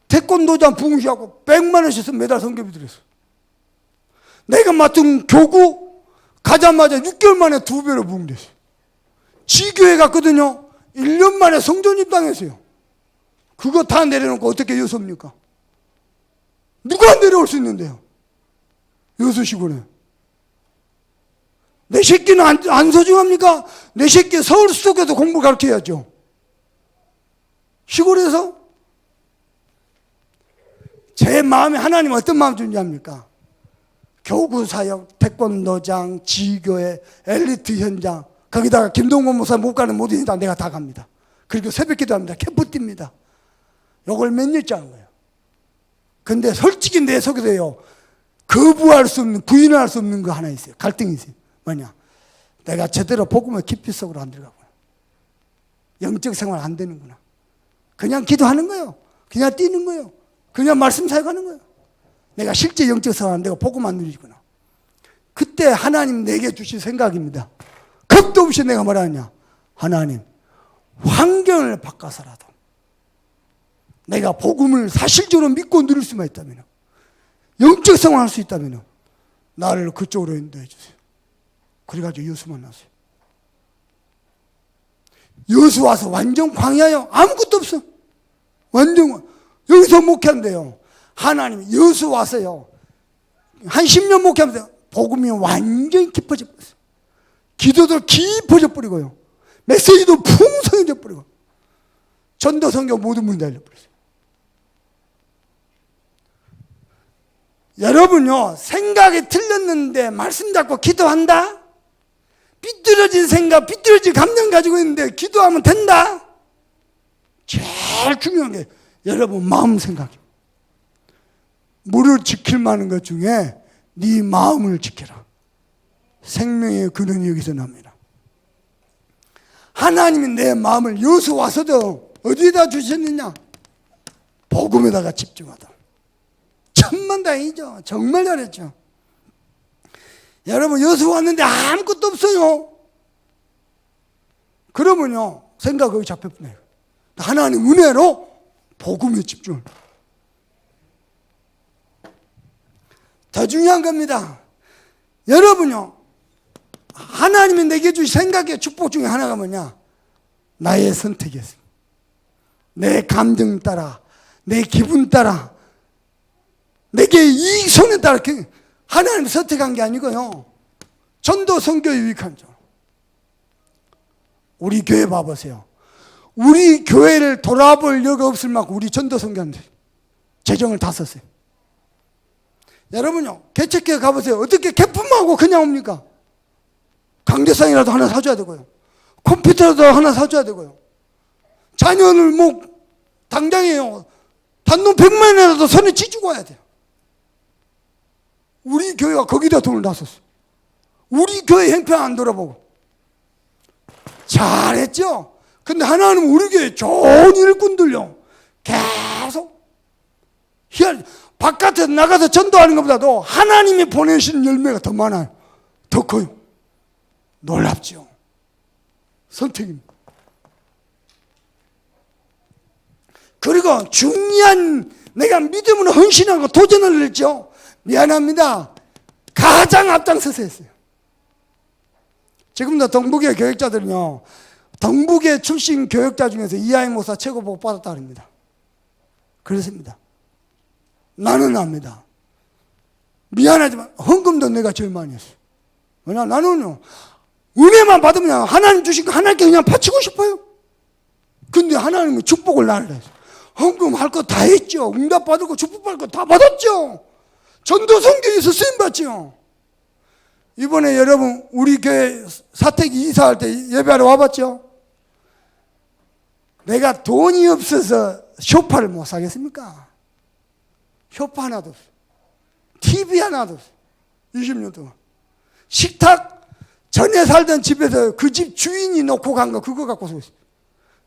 태권도장 부흥시하고 100만원씩 매달 성교비 들었어요. 내가 맡은 교구 가자마자 6개월 만에 2배로 부흥됐어요. 지교회 갔거든요. 1년 만에 성전 입당했어요. 그거 다 내려놓고 어떻게 여섭니까? 누가 내려올 수 있는데요? 여수시골에. 내 새끼는 안 소중합니까? 내 새끼 서울 수도권에서 공부 가르쳐야죠. 시골에서 제 마음에 하나님 어떤 마음 주는지 압니까? 교구사역, 태권도장, 지교회, 엘리트 현장, 거기다가 김동건 목사 못 가는 모든 현장 내가 다 갑니다. 그리고 새벽 기도합니다. 캠프 뜁니다. 요걸 몇 년째 하는 거예요. 근데 솔직히 내 속에서요, 거부할 수 없는, 부인할 수 없는 거 하나 있어요. 갈등이 있어요. 뭐냐? 내가 제대로 복음을 깊이 속으로 안 들어가구나. 영적 생활 안 되는구나. 그냥 기도하는 거예요. 그냥 뛰는 거예요. 그냥 말씀 사역하는 거예요. 내가 실제 영적 생활 안 되고 복음 안 누리구나. 그때 하나님 내게 주신 생각입니다. 겁도 없이 내가 뭐라 하냐? 하나님, 환경을 바꿔서라도 내가 복음을 사실적으로 믿고 누릴 수만 있다면, 영적 생활 할 수 있다면 나를 그쪽으로 인도해 주세요. 그래가지고 여수 만났어요. 여수 와서 완전 광야요. 아무것도 없어. 완전 여기서 목회한대요. 하나님 여수 와서요. 한 10년 목회하면서 복음이 완전히 깊어져 버렸어요. 기도도 깊어져 버리고요. 메시지도 풍성해져 버리고 전도 성경 모든 문 열려버렸어요. 여러분요, 생각이 틀렸는데 말씀 잡고 기도한다? 삐뚤어진 생각, 삐뚤어진 감정 가지고 있는데 기도하면 된다? 제일 중요한 게 여러분 마음 생각이에요. 물을 지킬 만한 것 중에 네 마음을 지켜라. 생명의 근원이 여기서 납니다. 하나님이 내 마음을 여기서 와서도 어디에다 주셨느냐? 복음에다가 집중하다. 천만다행이죠. 정말 잘했죠. 여러분 여기서 왔는데 아무것도 없어요. 그러면요 생각 거기 잡혀버려요. 하나님 은혜로 복음에 집중을. 더 중요한 겁니다. 여러분요 하나님이 내게 주신 생각의 축복 중에 하나가 뭐냐? 나의 선택이었습니다. 내 감정 따라, 내 기분 따라, 내게 이 손에 따라 하나님 선택한 게 아니고요. 전도 선교 유익한 점. 우리 교회 봐보세요. 우리 교회를 돌아볼 여가 없을 만큼 우리 전도 선교한테 재정을 다 썼어요. 여러분요 개척교회 가보세요. 어떻게 개품하고 그냥 옵니까? 강대상이라도 하나 사줘야 되고요. 컴퓨터라도 하나 사줘야 되고요. 자녀를 뭐 당장에요 단돈 100만 원이라도 손에 쥐주고 와야 돼요. 우리 교회가 거기다 돈을 다 썼어. 우리 교회 형편 안 돌아보고. 잘했죠? 근데 하나님은 우리 교회 좋은 일꾼들요 계속 바깥에 나가서 전도하는 것보다도 하나님이 보내신 열매가 더 많아요. 더 커요. 놀랍죠? 선택입니다. 그리고 중요한 내가 믿음으로 헌신하고 도전을 했죠. 미안합니다. 가장 앞장서서 했어요. 지금도 동북의 교역자들은요, 동북의 출신 교역자 중에서 이하영 목사 최고 복 받았다 그럽니다. 그렇습니다. 나는 압니다. 미안하지만 헌금도 내가 제일 많이 했어요. 왜냐 나는요 은혜만 받으면 하나님 주신 거 하나님께 그냥 바치고 싶어요. 근데 하나님은 축복을 나를 했어요. 헌금 할 거 다 했죠. 응답 받을 거 축복 받을 거 다 받았죠. 전도 선교에서 쓰임 받죠. 이번에 여러분 우리 교회 사택이 이사할 때 예배하러 와봤죠? 내가 돈이 없어서 쇼파를 못 사겠습니까? 쇼파 하나도 없어. TV 하나도 없어. 20년 동안. 식탁 전에 살던 집에서 그 집 주인이 놓고 간 거 그거 갖고 있어.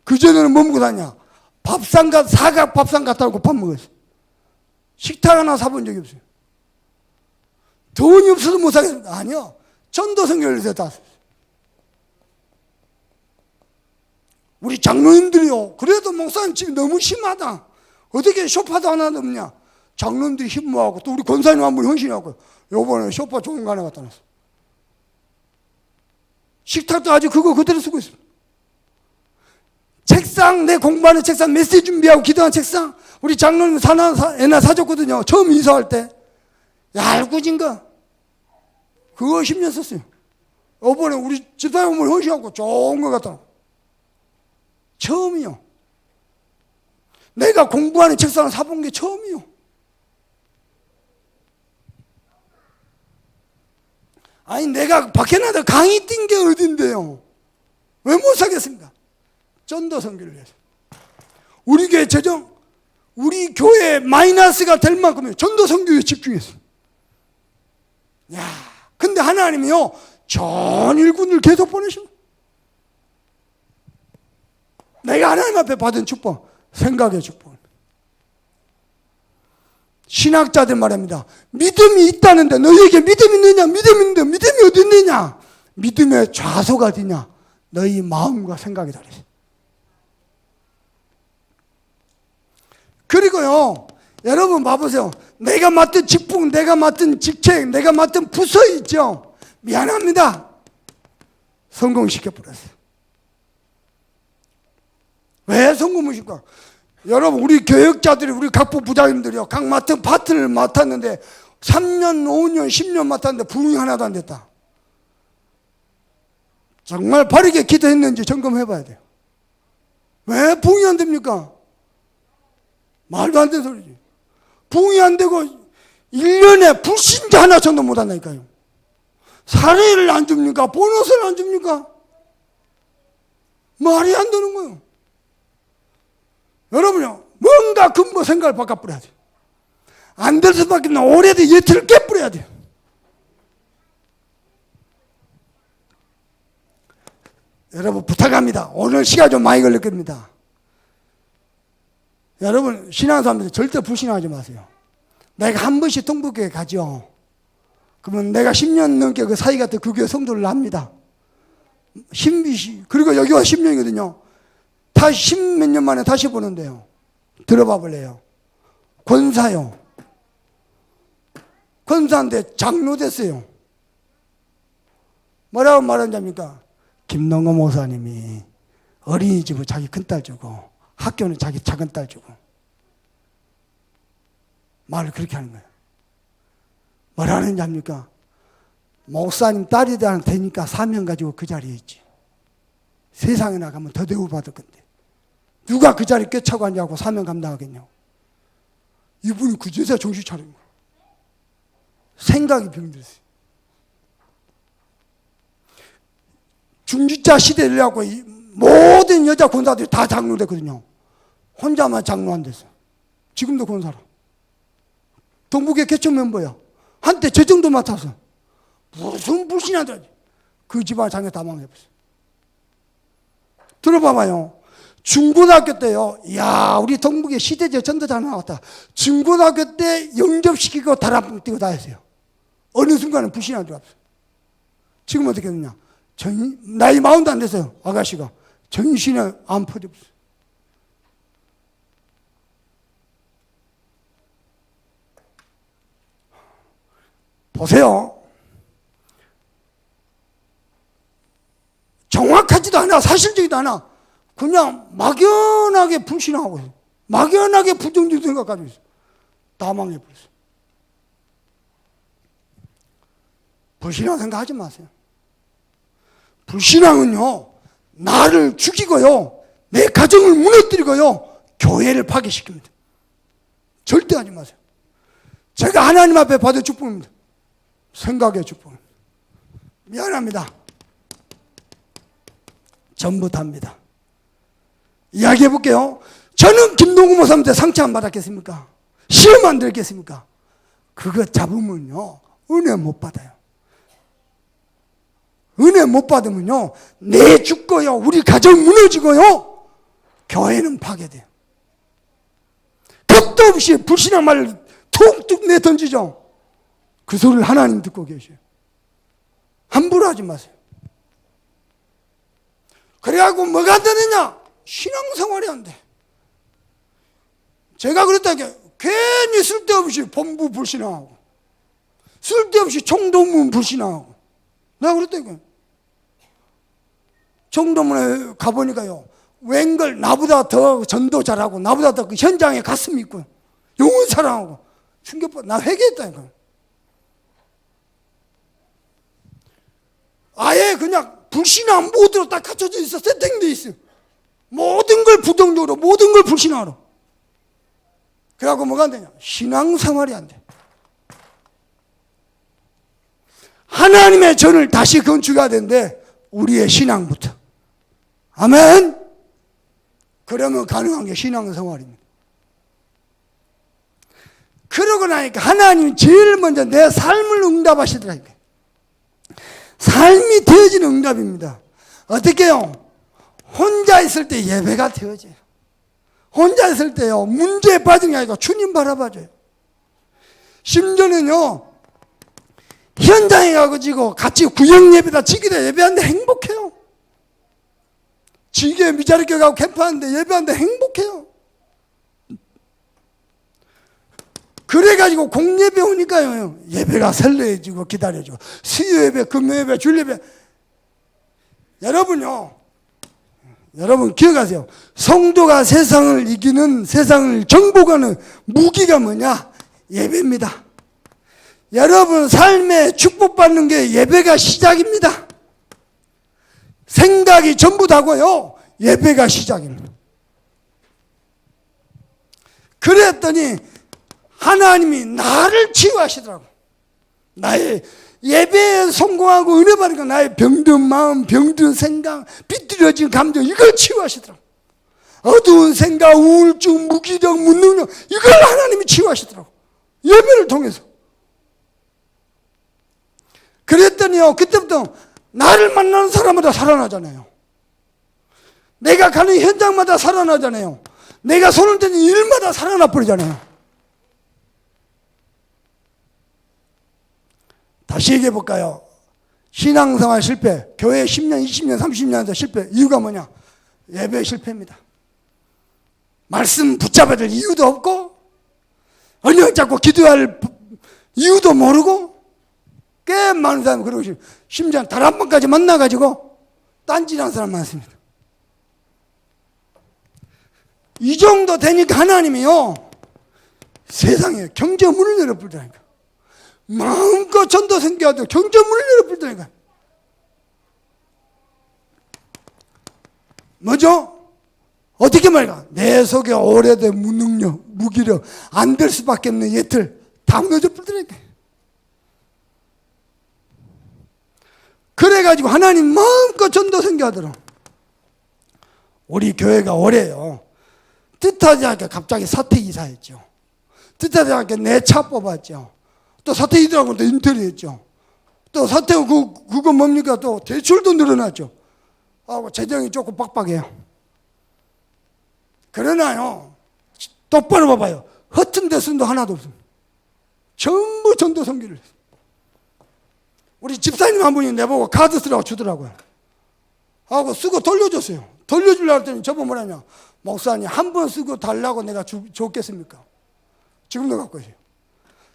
그전에는 뭐 먹고 다냐? 밥상 사각 밥상 갖다 놓고 밥 먹었어. 식탁 하나 사본 적이 없어요. 돈이 없어서 못 사겠습니다. 아니요. 전도성교를 다 우리 장로님들이요. 그래도 목사님 집이 너무 심하다. 어떻게 쇼파도 하나 없냐. 장로님들이 힘모하고 또 우리 권사님 한 분 헌신하고 요번에 쇼파 좋은 거 하나 갖다 놨어. 식탁도 아직 그거 그대로 쓰고 있습니다. 책상, 내 공부하는 책상, 메시지 준비하고 기도하는 책상, 우리 장로님 애나 사줬거든요. 처음 인사할 때. 얇구진 거. 그거 10년 썼어요. 이번에 우리 집사님을 헌신하고 좋은 거 갖다 놨어. 처음이요. 내가 공부하는 책상을 사본 게 처음이요. 아니 내가 밖에 나가 강의 뛴 게 어딘데요. 왜 못 사겠습니까? 전도선교를 위해서. 우리 교회 재정, 우리 교회 마이너스가 될 만큼의 전도선교에 집중했어요. 야, 근데 하나님이요 전 일군을 계속 보내십니다. 내가 하나님 앞에 받은 축복, 생각의 축복. 신학자들 말합니다. 믿음이 있다는데 너희에게 믿음이 있느냐? 믿음이 있는데 믿음이 어디 있느냐? 믿음의 좌소가 어디냐? 너희 마음과 생각이 다르지. 그리고요, 여러분 봐보세요. 내가 맡은 직분, 내가 맡은 직책, 내가 맡은 부서 있죠? 미안합니다. 성공시켜버렸어요. 왜 성공을 시킬까? 여러분, 우리 교역자들이, 우리 각부 부장님들이요, 각 맡은 파트를 맡았는데 3년, 5년, 10년 맡았는데 부흥이 하나도 안 됐다. 정말 바르게 기도했는지 점검해 봐야 돼요. 왜 부흥이 안 됩니까? 말도 안 되는 소리지. 부흥이 안 되고 1년에 불신자 하나 정도 못 한다니까요. 사례를 안 줍니까? 보너스를 안 줍니까? 말이 안 되는 거예요. 여러분요, 뭔가 근본 생각을 바꿔버려야 돼요. 안 될 수밖에 없나 오래된 예틀을 깨버려야 돼요. 여러분 부탁합니다. 오늘 시간 좀 많이 걸릴 겁니다. 여러분 신앙사람들 절대 불신하지 마세요. 내가 한 번씩 동북교회 가죠. 그러면 내가 10년 넘게 그 사이 같은 그 교회 성도를 합니다. 신비시 그리고 여기 와 10년이거든요. 다시 10몇 년 만에 다시 보는데요. 들어봐 볼래요. 권사요. 권사인데 장로 됐어요. 뭐라고 말하는 자입니까? 김동건 목사님이 어린이집을 자기 큰딸 주고 학교는 자기 작은딸 주고 말을 그렇게 하는 거예요. 뭐라는 자입니까? 목사님 딸이 되니까 사명 가지고 그 자리에 있지. 세상에 나가면 더 대우받을 건데 누가 그 자리에 꿰차고 앉아고 사명 감당하겠냐고. 이분이 그제서야 정신 차린 거예요. 생각이 병들었어요. 중지자 시대라고 모든 여자 권사들이 다 장로 됐거든요. 혼자만 장로 안 됐어요. 지금도 권사라. 동북의 개척 멤버야. 한때 저 정도 맡아서 무슨 불신하다. 그 집안 장애 다 망해버렸어요. 들어봐봐요. 중고등학교 때요. 이야, 우리 동북에 시대적 전도자 나왔다. 중고등학교 때 영접시키고 다락방 뛰고 다 했어요. 어느 순간은 불신한 줄 알았어요. 지금 어떻게 했느냐? 나이 40도 안 됐어요. 아가씨가. 정신에 안 퍼져버렸어요. 보세요. 정확하지도 않아. 사실적이도 않아. 그냥 막연하게 불신하고 있어요. 막연하게 부정적인 생각 가지고 있어요. 다 망해버렸어요. 불신앙 생각하지 마세요. 불신앙은요, 나를 죽이고요, 내 가정을 무너뜨리고요, 교회를 파괴시킵니다. 절대 하지 마세요. 제가 하나님 앞에 받은 축복입니다. 생각의 축복입니다. 미안합니다. 전부 답니다. 이야기해 볼게요. 저는 김동구 목사님한테 상처 안 받았겠습니까? 시험 안 들겠습니까? 그거 잡으면요, 은혜 못 받아요. 은혜 못 받으면요, 내 죽고요, 우리 가정 무너지고요, 교회는 파괴돼요. 겁도 없이 불신앙 말을 툭 툭툭 내던지죠. 그 소리를 하나님 듣고 계셔요. 함부로 하지 마세요. 그래갖고 뭐가 안 되느냐? 신앙생활이 안 돼. 제가 그랬다니까. 괜히 쓸데없이 본부 불신앙하고 쓸데없이 총동문 불신앙하고 내가 그랬다니까. 총동문에 가보니까요, 웬걸 나보다 더 전도 잘하고 나보다 더 그 현장에 가슴 있고 영혼 사랑하고 충격받아. 나 회개했다니까. 아예 그냥 불신앙 모드로 딱 갖춰져 있어. 세팅돼 있어. 모든 걸 부정적으로, 모든 걸 불신앙으로. 그래갖고 뭐가 안 되냐? 신앙생활이 안 돼. 하나님의 전을 다시 건축해야 되는데 우리의 신앙부터. 아멘. 그러면 가능한 게 신앙생활입니다. 그러고 나니까 하나님이 제일 먼저 내 삶을 응답하시더라고요. 삶이 되어지는 응답입니다. 어떻게 해요? 혼자 있을 때 예배가 되어져요. 혼자 있을 때요, 문제에 빠진 게 아니고 주님 바라봐줘요. 심지어는요, 현장에 가가지고 같이 구역 예배다, 지기다 예배하는데 행복해요. 지기에 미자리 교회 가고 캠프하는데 예배하는데 행복해요. 그래가지고 공예배 오니까요, 예배가 설레지고 기다려지고, 수요 예배, 금요 예배, 주일 예배. 여러분 기억하세요. 성도가 세상을 이기는, 세상을 정복하는 무기가 뭐냐? 예배입니다. 여러분 삶에 축복받는 게 예배가 시작입니다. 생각이 전부 다고요, 예배가 시작입니다. 그랬더니 하나님이 나를 치유하시더라고. 나의 예배에 성공하고 은혜 받으니까 나의 병든 마음, 병든 생각, 비뚤어진 감정, 이걸 치유하시더라고. 어두운 생각, 우울증, 무기력, 무능력, 이걸 하나님이 치유하시더라고. 예배를 통해서. 그랬더니요, 그때부터 나를 만나는 사람마다 살아나잖아요. 내가 가는 현장마다 살아나잖아요. 내가 손을 대는 일마다 살아나 버리잖아요. 다시 얘기해 볼까요? 신앙생활 실패, 교회 10년, 20년, 30년에서 실패. 이유가 뭐냐? 예배 실패입니다. 말씀 붙잡아야 될 이유도 없고, 언약 잡고 기도할 이유도 모르고, 꽤 많은 사람이 그러고 있어요. 심지어 단 한 번까지 만나가지고 딴짓하는 사람 많습니다. 이 정도 되니까 하나님이요, 세상에 경제문을 열어버리다니까. 마음껏 전도 생겨도 경제문을 열어버리다니까. 뭐죠? 어떻게 말까? 내 속에 오래된 무능력, 무기력, 안 될 수밖에 없는 예틀 다 무너져 버리다니까. 그래가지고 하나님 마음껏 전도 생겨하더라. 우리 교회가 올해요, 뜻하지 않게 갑자기 사택이사했죠. 뜻하지 않게 내 차 뽑았죠. 또 사택이더라고 또 인터뷰 했죠. 또 사택 그거 뭡니까? 또 대출도 늘어났죠. 하고 재정이 조금 빡빡해요. 그러나요, 똑바로 봐봐요. 허튼 데서도 하나도 없습니다. 전부 전도 선교를 했어요. 우리 집사님 한 분이 내보고 카드 쓰라고 주더라고요. 하고 쓰고 돌려줬어요. 돌려주려고 했더니 저번 뭐라냐? 목사님 한 번 쓰고 달라고 내가 줬겠습니까? 지금도 갖고 있어요.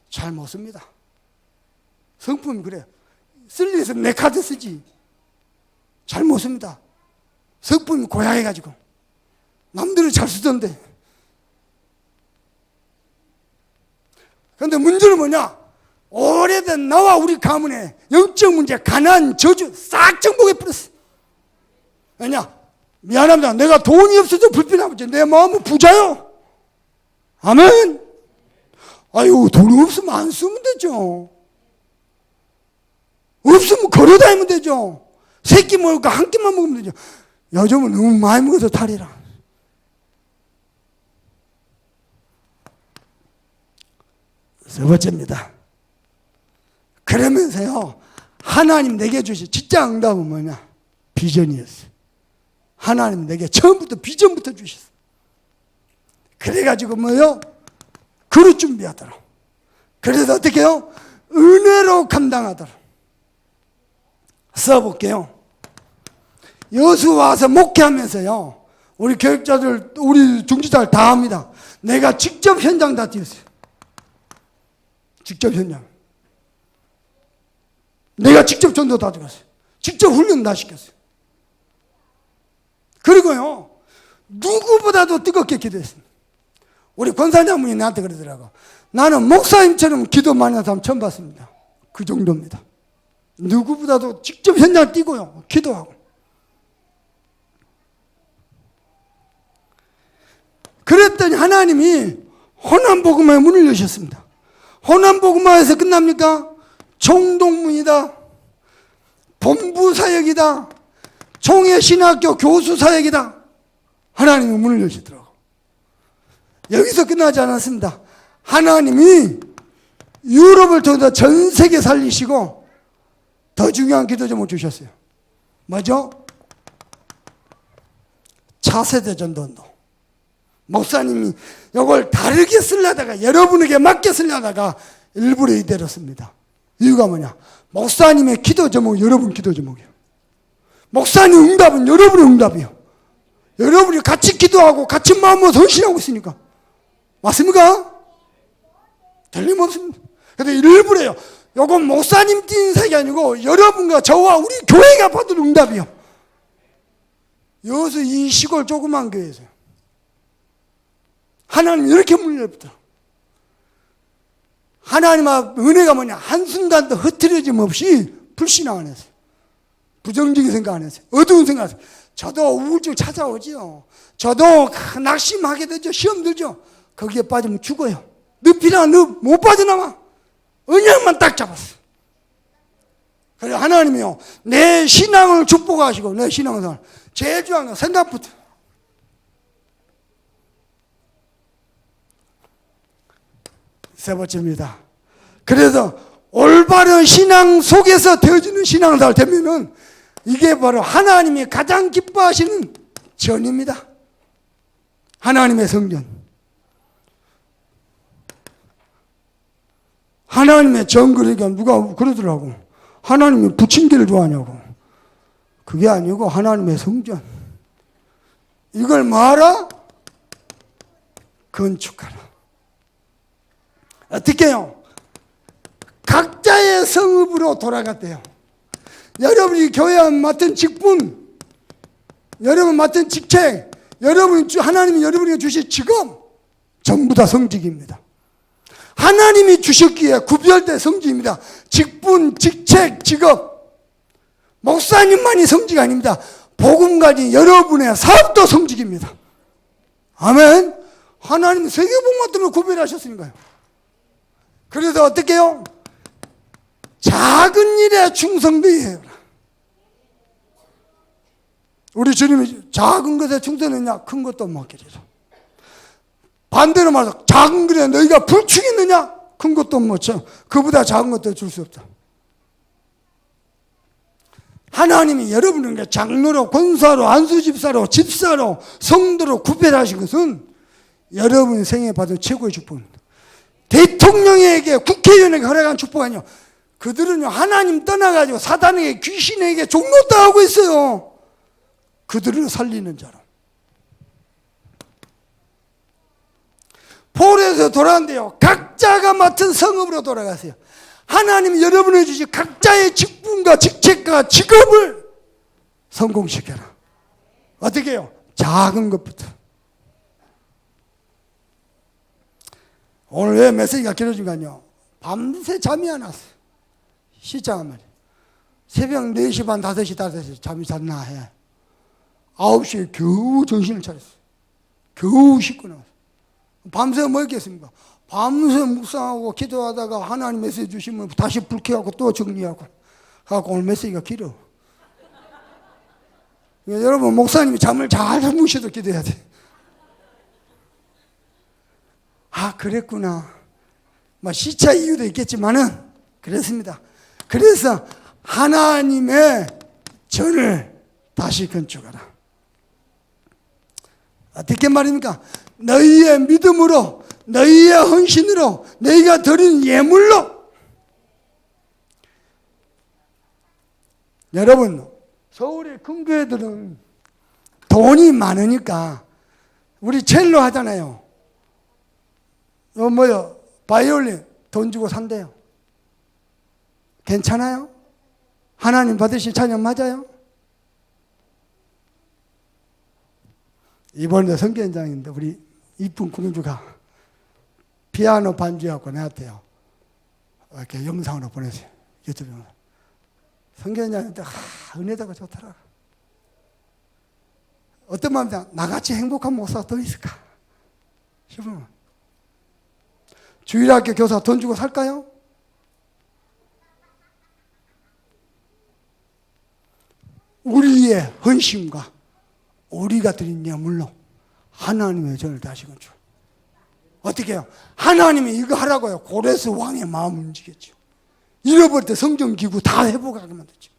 잘 못 씁니다. 성품이 그래. 쓸 일 있으면 내 카드 쓰지. 잘 못 씁니다. 성품이 고약해가지고. 남들은 잘 쓰던데. 그런데 문제는 뭐냐? 오래된 나와 우리 가문의 영적 문제, 가난, 저주 싹 정복해버렸어. 왜냐? 미안합니다. 내가 돈이 없어서 불편하지. 내 마음은 부자요. 아멘. 아유, 돈이 없으면 안 쓰면 되죠. 없으면 걸어다니면 되죠. 새끼 먹을까 한 끼만 먹으면 되죠. 요즘은 너무 많이 먹어서 탈이라. 세 번째입니다. 그러면서요, 하나님 내게 주신 진짜 응답은 뭐냐? 비전이었어요. 하나님 내게 처음부터 비전부터 주셨어요. 그래가지고 뭐요? 그릇 준비하더라. 그래서 어떻게 해요? 은혜로 감당하도록 써볼게요. 여수 와서 목회하면서요, 우리 교육자들, 우리 중지자들 다 합니다. 내가 직접 현장 다 뛰었어요. 직접 현장. 내가 직접 전도 다 들어갔어요. 직접 훈련 다 시켰어요. 그리고요, 누구보다도 뜨겁게 기도했습니다. 우리 권사장분이 나한테 그러더라고. 나는 목사님처럼 기도 많이 하는 사람 처음 봤습니다. 그 정도입니다. 누구보다도 직접 현장 뛰고요, 기도하고. 그랬더니 하나님이 호남복음화의 문을 여셨습니다. 호남복음화에서 끝납니까? 총동문이다, 본부사역이다, 총회신학교 교수사역이다. 하나님이 문을 여시더라고요. 여기서 끝나지 않았습니다. 하나님이 유럽을 통해서 전 세계 살리시고 더 중요한 기도 제목을 주셨어요. 뭐죠? 차세대 전도운동. 목사님이 이걸 다르게 쓰려다가, 여러분에게 맞게 쓰려다가 일부러 이대로 씁니다. 이유가 뭐냐? 목사님의 기도 제목은 여러분 기도 제목이에요. 목사님 응답은 여러분의 응답이에요. 여러분이 같이 기도하고 같이 마음으로 헌신하고 있으니까. 맞습니까? 틀림없습니다. 근데 일부러요, 이건 목사님 뛴 색이 아니고 여러분과 저와 우리 교회가 받은 응답이요. 여기서 이 시골 조그만 교회에서요, 하나님 이렇게 문을 열었다. 하나님 앞 은혜가 뭐냐? 한순간도 흐트러짐 없이 불신앙 안 했어요. 부정적인 생각 안 했어요. 어두운 생각 안 했어요. 저도 우울증 찾아오지요. 저도 낙심하게 되죠. 시험 들죠. 거기에 빠지면 죽어요. 늪이나 늪 못 빠져나와. 언약만 딱 잡았어요. 그래서 하나님이요, 내 신앙을 축복하시고, 내 신앙을 제일 중요한 건 생각부터. 세 번째입니다. 그래서 올바른 신앙 속에서 되어지는 신앙생활 되면은 이게 바로 하나님이 가장 기뻐하시는 전입니다. 하나님의 성전. 하나님의 전. 그러니까 누가 그러더라고. 하나님이 부침개를 좋아하냐고. 그게 아니고 하나님의 성전. 이걸 뭐하라? 건축하라. 어떻게 해요? 각자의 성읍으로 돌아갔대요. 여러분이 교회에 맡은 직분, 여러분 맡은 직책, 하나님이 여러분에게 주신 직업, 전부 다 성직입니다. 하나님이 주셨기에 구별된 성직입니다. 직분, 직책, 직업. 목사님만이 성직 아닙니다. 복음 가진 여러분의 사업도 성직입니다. 아멘. 하나님은 세계복음만 때문에 구별하셨으니까요. 그래서 어떻게 해요? 작은 일에 충성되어야 해요. 우리 주님이 작은 것에 충성했느냐? 큰 것도 맡기리라. 반대로 말해서 작은 것에 너희가 불충했느냐? 큰 것도 못 쳐. 그보다 작은 것도 줄 수 없다. 하나님이 여러분에게 장로로, 권사로, 안수집사로, 집사로, 성도로 구별하신 것은 여러분의 생에 받은 최고의 축복입니다. 대통령에게, 국회의원에게 허락한 축복이 아니요, 그들은요, 하나님 떠나가지고 사단에게, 귀신에게 종노릇하고 있어요. 그들을 살리는 자로. 폴에서 돌아간대요. 각자가 맡은 성읍으로 돌아가세요. 하나님이 여러분에게 주신 각자의 직분과 직책과 직업을 성공시켜라. 어떻게 해요? 작은 것부터. 오늘 왜 메시지가 길어진가요? 밤새 잠이 안 왔어요. 시작한 말이에요. 새벽 4시 반, 5시, 5시 잠이 잤나 해. 9시에 겨우 정신을 차렸어요. 겨우 씻고 나왔어요. 밤새 뭐 했겠습니까? 밤새 묵상하고 기도하다가 하나님 메시지 주시면 다시 불 켜고 또 정리하고. 하고 오늘 메시지가 길어. 여러분, 목사님이 잠을 잘 주무셔도 기도해야 돼. 아, 그랬구나. 뭐 시차 이유도 있겠지만은 그랬습니다. 그래서 하나님의 전을 다시 건축하라. 어떻게 말입니까? 너희의 믿음으로 너희의 헌신으로 너희가 드린 예물로. 여러분, 서울의 큰 교회들은 돈이 많으니까 우리 첼로 하잖아요. 뭐요? 바이올린 돈 주고 산대요. 괜찮아요? 하나님 받으신 찬양 맞아요? 이번에 선교현장인데 우리 이쁜 공주가 피아노 반주하고 나한테요 이렇게 영상으로 보내세요. 유튜브 영상. 선교현장인데 은혜다가 좋더라. 어떤 마음이야? 나같이 행복한 목사가 더 있을까 싶으면 주일학교 교사 돈 주고 살까요? 우리의 헌신과 우리가 드린 예물로 하나님의 전을 다시건 줄. 어떻게 해요? 하나님이 이거 하라고요. 고레스 왕의 마음을 움직였죠. 잃어버릴 때 성전기구 다 회복하게 만들죠.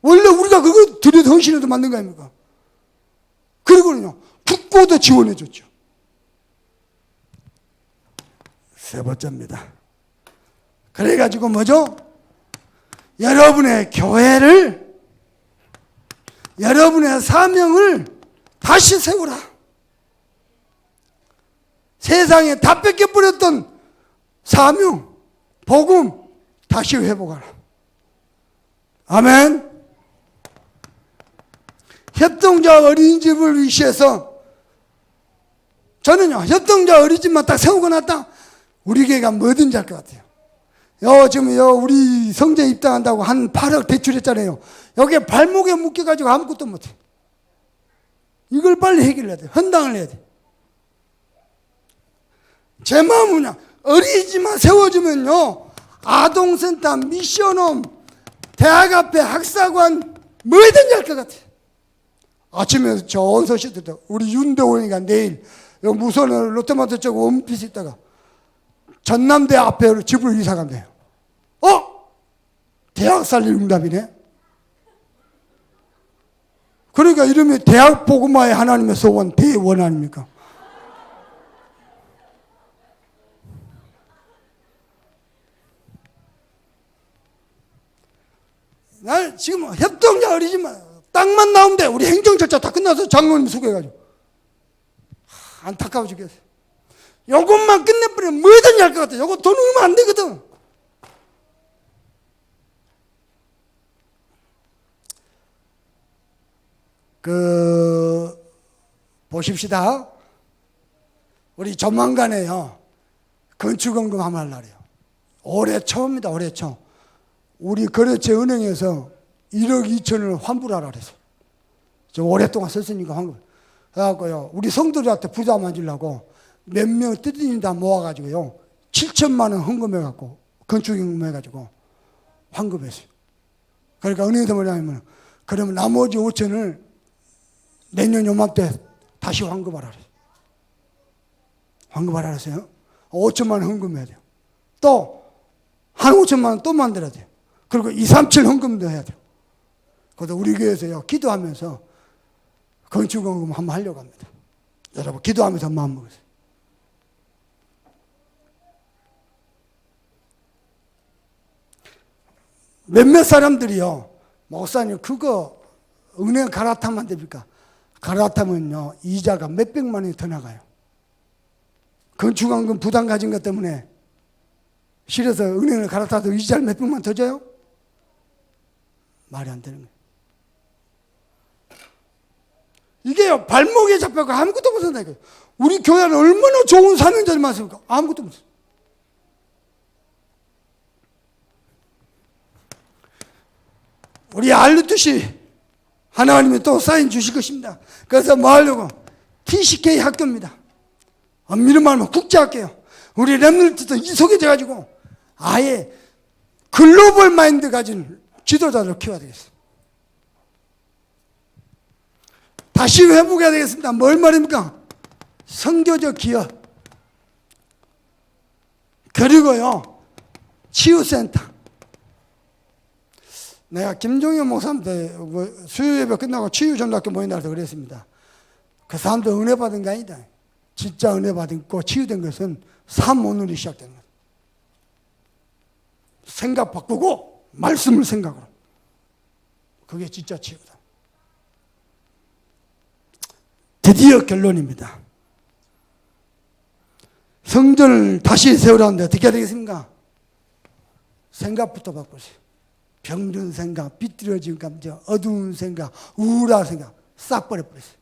원래 우리가 그거 드려도 헌신해도 만든 거 아닙니까? 그리고는요, 국고도 지원해 줬죠. 세 번째입니다. 그래가지고 뭐죠? 여러분의 교회를, 여러분의 사명을 다시 세우라. 세상에 다 뺏겨버렸던 사명, 복음 다시 회복하라. 아멘. 협동자 어린이집을 위시해서 저는요, 협동자 어린이집만 딱 세우고 났다 우리 교회가 뭐든지 할 것 같아요. 지금 우리 성전 입당한다고 한 8억 대출했잖아요. 여기에 발목에 묶여가지고 아무것도 못해. 이걸 빨리 해결해야 돼. 헌당을 해야 돼. 제 마음은요, 어린이집만 세워주면요, 아동센터, 미션홈, 대학 앞에 학사관 뭐든지 할 것 같아요. 아침에 좋은 소식 듣다. 우리 윤대원이가 내일 여기 무선을 롯데마트 쪽 원피스 있다가 전남대 앞에 집을 이사 간대요. 대학 살릴 응답이네. 그러니까 이름이 대학 복음화의 하나님의 소원 대원 아닙니까? 날 지금 협동자 어리지만 땅만 나오면 돼. 우리 행정 절차 다 끝나서 장로님 수고해가지고 안타까워 죽겠어요. 요것만 끝내버리면 뭐든지 할 것 같아. 요거 돈 얼마 안 되거든. 보십시다. 우리 조만간에요, 건축원금 한번 할 날이에요. 올해 초입니다. 올해 초. 우리 거래처 은행에서 1억 2천을 환불하라 그랬어요. 좀 오랫동안 썼으니까 환불. 그래갖고요, 우리 성도들한테 부담 안 주려고 몇 명 뜯어진 다 모아가지고요, 7천만 원 헌금해갖고, 건축원금 해가지고 환급했어요. 그러니까 은행에서 뭐냐면, 그러면 나머지 5천을 내년 요맘때 다시 환급하라 그랬어요. 환급하라 그랬어요. 5천만 원 헌금해야 돼요. 또, 한 5천만 원 또 만들어야 돼요. 그리고 2, 3천 헌금도 해야 돼요. 그래서 우리 교회에서요, 기도하면서 건축원금 한번 하려고 합니다. 여러분, 기도하면서 마음 먹으세요. 몇몇 사람들이요, 목사님, 그거 은행 갈아타면 안 됩니까? 갈아타면요, 이자가 몇백만 원이 더 나가요. 건축원금 부담 가진 것 때문에 실어서 은행을 갈아타도 이자를 몇백만 더 줘요? 말이 안 되는 거예요. 이게요, 발목에 잡혀가 아무것도 못한다니까요. 우리 교회는 얼마나 좋은 사명자들이 많습니까? 아무것도 못해요. 우리 알루트시 하나님이 또 사인 주실 것입니다. 그래서 뭐 하려고? TCK 학교입니다. 엄밀히 말하면 국제학교예요. 우리 렘넌트도 이속해져가지고 아예 글로벌 마인드 가진 지도자를 키워야 되겠어요. 다시 회복해야 되겠습니다. 뭘 말입니까? 선교적 기업, 그리고요, 치유센터. 내가 김종현 목사한테 수요예배 끝나고 치유전도학교 모인다 해서 그랬습니다. 그 사람도 은혜 받은 게 아니다. 진짜 은혜 받은 거 치유된 것은 삼오늘이 시작된 거예요. 생각 바꾸고 말씀을 생각으로. 그게 진짜 치유다. 드디어 결론입니다. 성전을 다시 세우라는데 어떻게 해야 되겠습니까? 생각부터 바꾸세요. 병든 생각, 비뚤어진 감정, 어두운 생각, 우울한 생각 싹 버려버렸어요.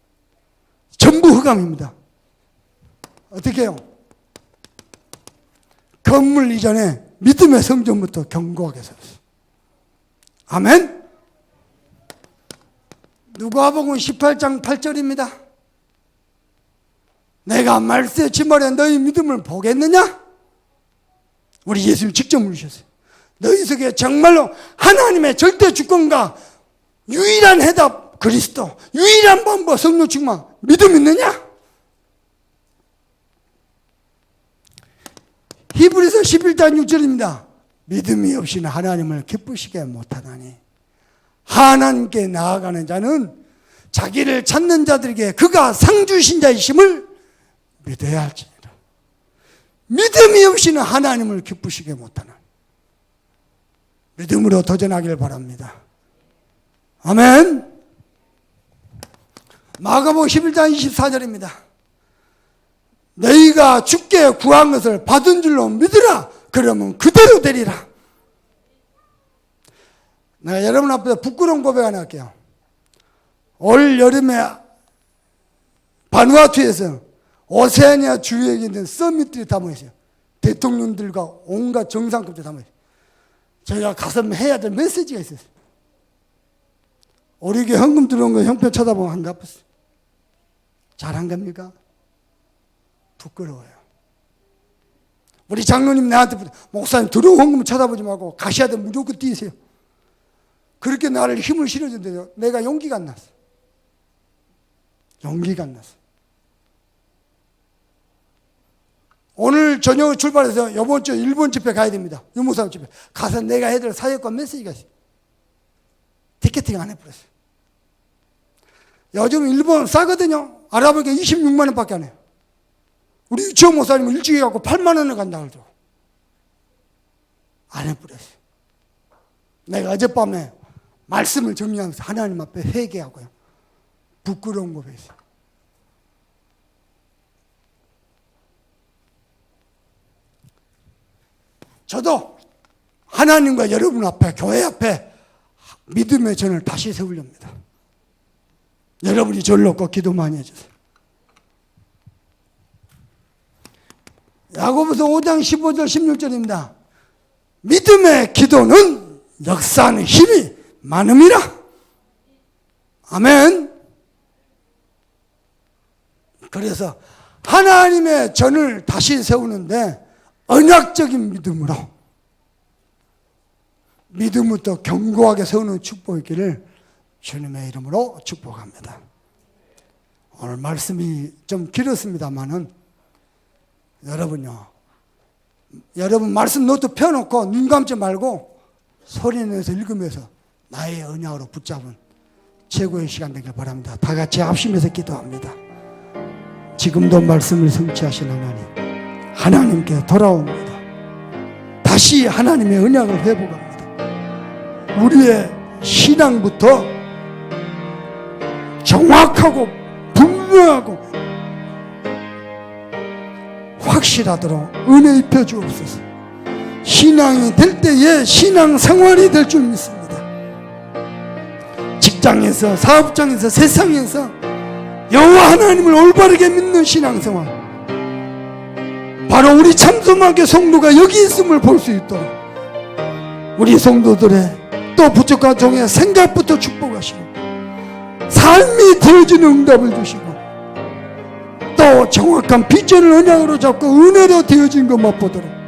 전부 흑암입니다. 어떻게 해요? 건물 이전에 믿음의 성전부터 견고하게 세웠어요. 아멘? 누가복음 18장 8절입니다. 내가 말세 지말에 너희 믿음을 보겠느냐? 우리 예수님 직접 물으셨어요. 너희 속에 정말로 하나님의 절대 주권과 유일한 해답 그리스도, 유일한 방법 성령 충만 믿음 있느냐? 히브리서 11장 6절입니다. 믿음이 없이는 하나님을 기쁘시게 못하나니 하나님께 나아가는 자는 자기를 찾는 자들에게 그가 상 주신 자이심을 믿어야 할지니라. 믿음이 없이는 하나님을 기쁘시게 못하나. 믿음으로 도전하길 바랍니다. 아멘. 마가복음 11장 24절입니다. 너희가 주께 구한 것을 받은 줄로 믿으라. 그러면 그대로 되리라. 내가 여러분 앞에서 부끄러운 고백 하나 할게요. 올 여름에 바누아투에서 오세아니아 주위에 있는 서밋들이 다 모였어요. 대통령들과 온갖 정상급들이 다 모였어요. 저희가 가서 해야 될 메시지가 있었어요. 우리 교회 헌금 들어온 거 형편 쳐다보면 안 갚았어요. 잘한 겁니까? 부끄러워요. 우리 장로님 나한테 목사님 들어온 헌금 쳐다보지 말고 가셔야 돼 무조건 뛰세요. 그렇게 나를 힘을 실어준대요. 내가 용기가 안 났어. 용기가 안 났어. 오늘 저녁 출발해서 이번 주 일본 집회 가야 됩니다. 유무사업 집회. 가서 내가 해야 될 사역과 메시지가 있어요. 티켓팅 안 해버렸어요. 요즘 일본 싸거든요. 알아보니까 26만 원밖에 안 해요. 우리 유치원 목사님은 일찍 해갖고 8만 원을 간다고 그러더라고. 안 해버렸어요. 내가 어젯밤에 말씀을 정리하면서 하나님 앞에 회개하고요. 부끄러운 고백했어요. 저도 하나님과 여러분 앞에, 교회 앞에 믿음의 전을 다시 세우렵니다. 여러분이 저를 놓고 기도 많이 해주세요. 야고보서 5장 15절 16절입니다. 믿음의 기도는 역사하는 힘이 많음이라. 아멘. 그래서 하나님의 전을 다시 세우는데 언약적인 믿음으로 믿음부터 견고하게 세우는 축복이 있기를 주님의 이름으로 축복합니다. 오늘 말씀이 좀 길었습니다만은 여러분요, 여러분 말씀 노트 펴놓고 눈 감지 말고 소리 내서 읽으면서 나의 언약으로 붙잡은 최고의 시간 되길 바랍니다. 다 같이 합심해서 기도합니다. 지금도 말씀을 성취하신 하나님, 하나님께 돌아옵니다. 다시 하나님의 언약을 회복합니다. 우리의 신앙부터 정확하고 분명하고 확실하도록 은혜 입혀 주옵소서. 신앙이 될 때에 신앙 생활이 될 줄 믿습니다. 직장에서, 사업장에서, 세상에서 여호와 하나님을 올바르게 믿는 신앙생활, 바로 우리 참소만교 성도가 여기 있음을 볼 수 있도록 우리 성도들의 또 부족한 종의 생각부터 축복하시고 삶이 되어지는 응답을 주시고 또 정확한 비전을 언약으로 잡고 은혜로 되어진 것 맛보도록